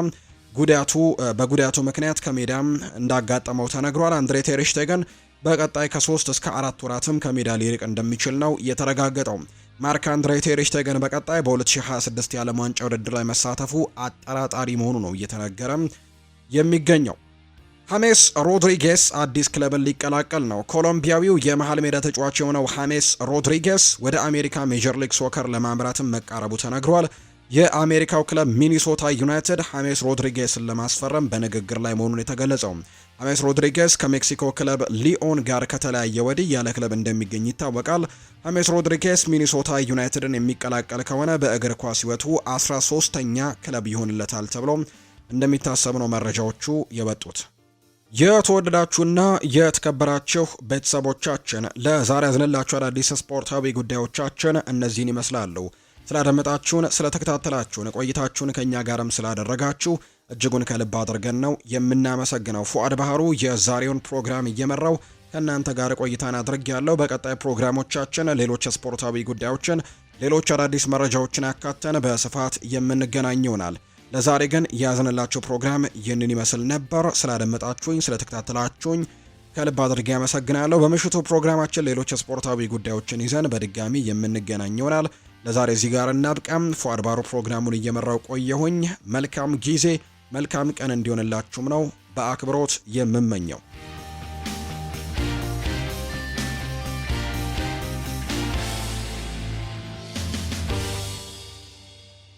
Speaker 1: በጉዳቱ ምክንያት ከሜዳም እንዳጋጠመው ተነግሯል። አንድሬ ቴር ሽቴገን በቀጣይ ከ3 እስከ 4 ወራትም ከሜዳ ሊርቅ እንደሚችል ነው የተረጋገጠው። ማርክ አንድሬ ቴር ሽቴገን በቀጣይ በ2026 የዓለም ዋንጫ ውድድር ላይ መሳተፉ አጠራጣሪ መሆኑ ነው እየተነገረ የሚገኘው። ሐሜስ ሮድሪጌስ አዲስ ክለብን ሊቀላቀል ነው። ኮሎምቢያዊው የመሃል ሜዳ ተጫዋች የሆነው ሐሜስ ሮድሪጌስ ወደ አሜሪካ ሜጀር ሊግ ሶከር ለማምራትም መቃረቡ ተነግሯል። የአሜሪካው ክለብ ሚኒሶታ ዩናይትድ ሐሜስ ሮድሪጌስን ለማስፈረም በንግግር ላይ መሆኑን የተገለጸው። ሐሜስ ሮድሪጌስ ከሜክሲኮ ክለብ ሊኦን ጋር ከተለያየ ወዲህ ያለ ክለብ እንደሚገኝ ይታወቃል። ሐሜስ ሮድሪጌስ ሚኒሶታ ዩናይትድን የሚቀላቀል ከሆነ በእግር ኳስ ሕይወቱ 13ኛ ክለብ ይሆንለታል ተብሎ እንደሚታሰብ ነው መረጃዎቹ የወጡት። የተወደዳችሁና የተከበራችሁ ቤተሰቦቻችን ለዛሬ ያዝንላችሁ አዳዲስ ስፖርታዊ ጉዳዮቻችን እነዚህን ይመስላሉ። ስላደመጣችሁን፣ ስለተከታተላችሁን፣ ቆይታችሁን ከኛ ጋርም ስላደረጋችሁ እጅጉን ከልብ አድርገን ነው የምናመሰግነው። ፉአድ ባህሩ የዛሬውን ፕሮግራም እየመራው ከእናንተ ጋር ቆይታን አድርጌያለሁ። በቀጣይ ፕሮግራሞቻችን ሌሎች ስፖርታዊ ጉዳዮችን፣ ሌሎች አዳዲስ መረጃዎችን አካተን በስፋት የምንገናኝ ይሆናል። ለዛሬ ግን ያዝንላችሁ ፕሮግራም ይህንን ይመስል ነበር። ስላደመጣችሁኝ፣ ስለተከታተላችሁኝ ከልብ አድርጌ ያመሰግናለሁ። በምሽቱ ፕሮግራማችን ሌሎች ስፖርታዊ ጉዳዮችን ይዘን በድጋሚ የምንገናኝ ይሆናል። ለዛሬ እዚህ ጋር እናብቃም። ፉአድ ባሮ ፕሮግራሙን እየመራው ቆየሁኝ። መልካም ጊዜ መልካም ቀን እንዲሆንላችሁም ነው በአክብሮት የምመኘው።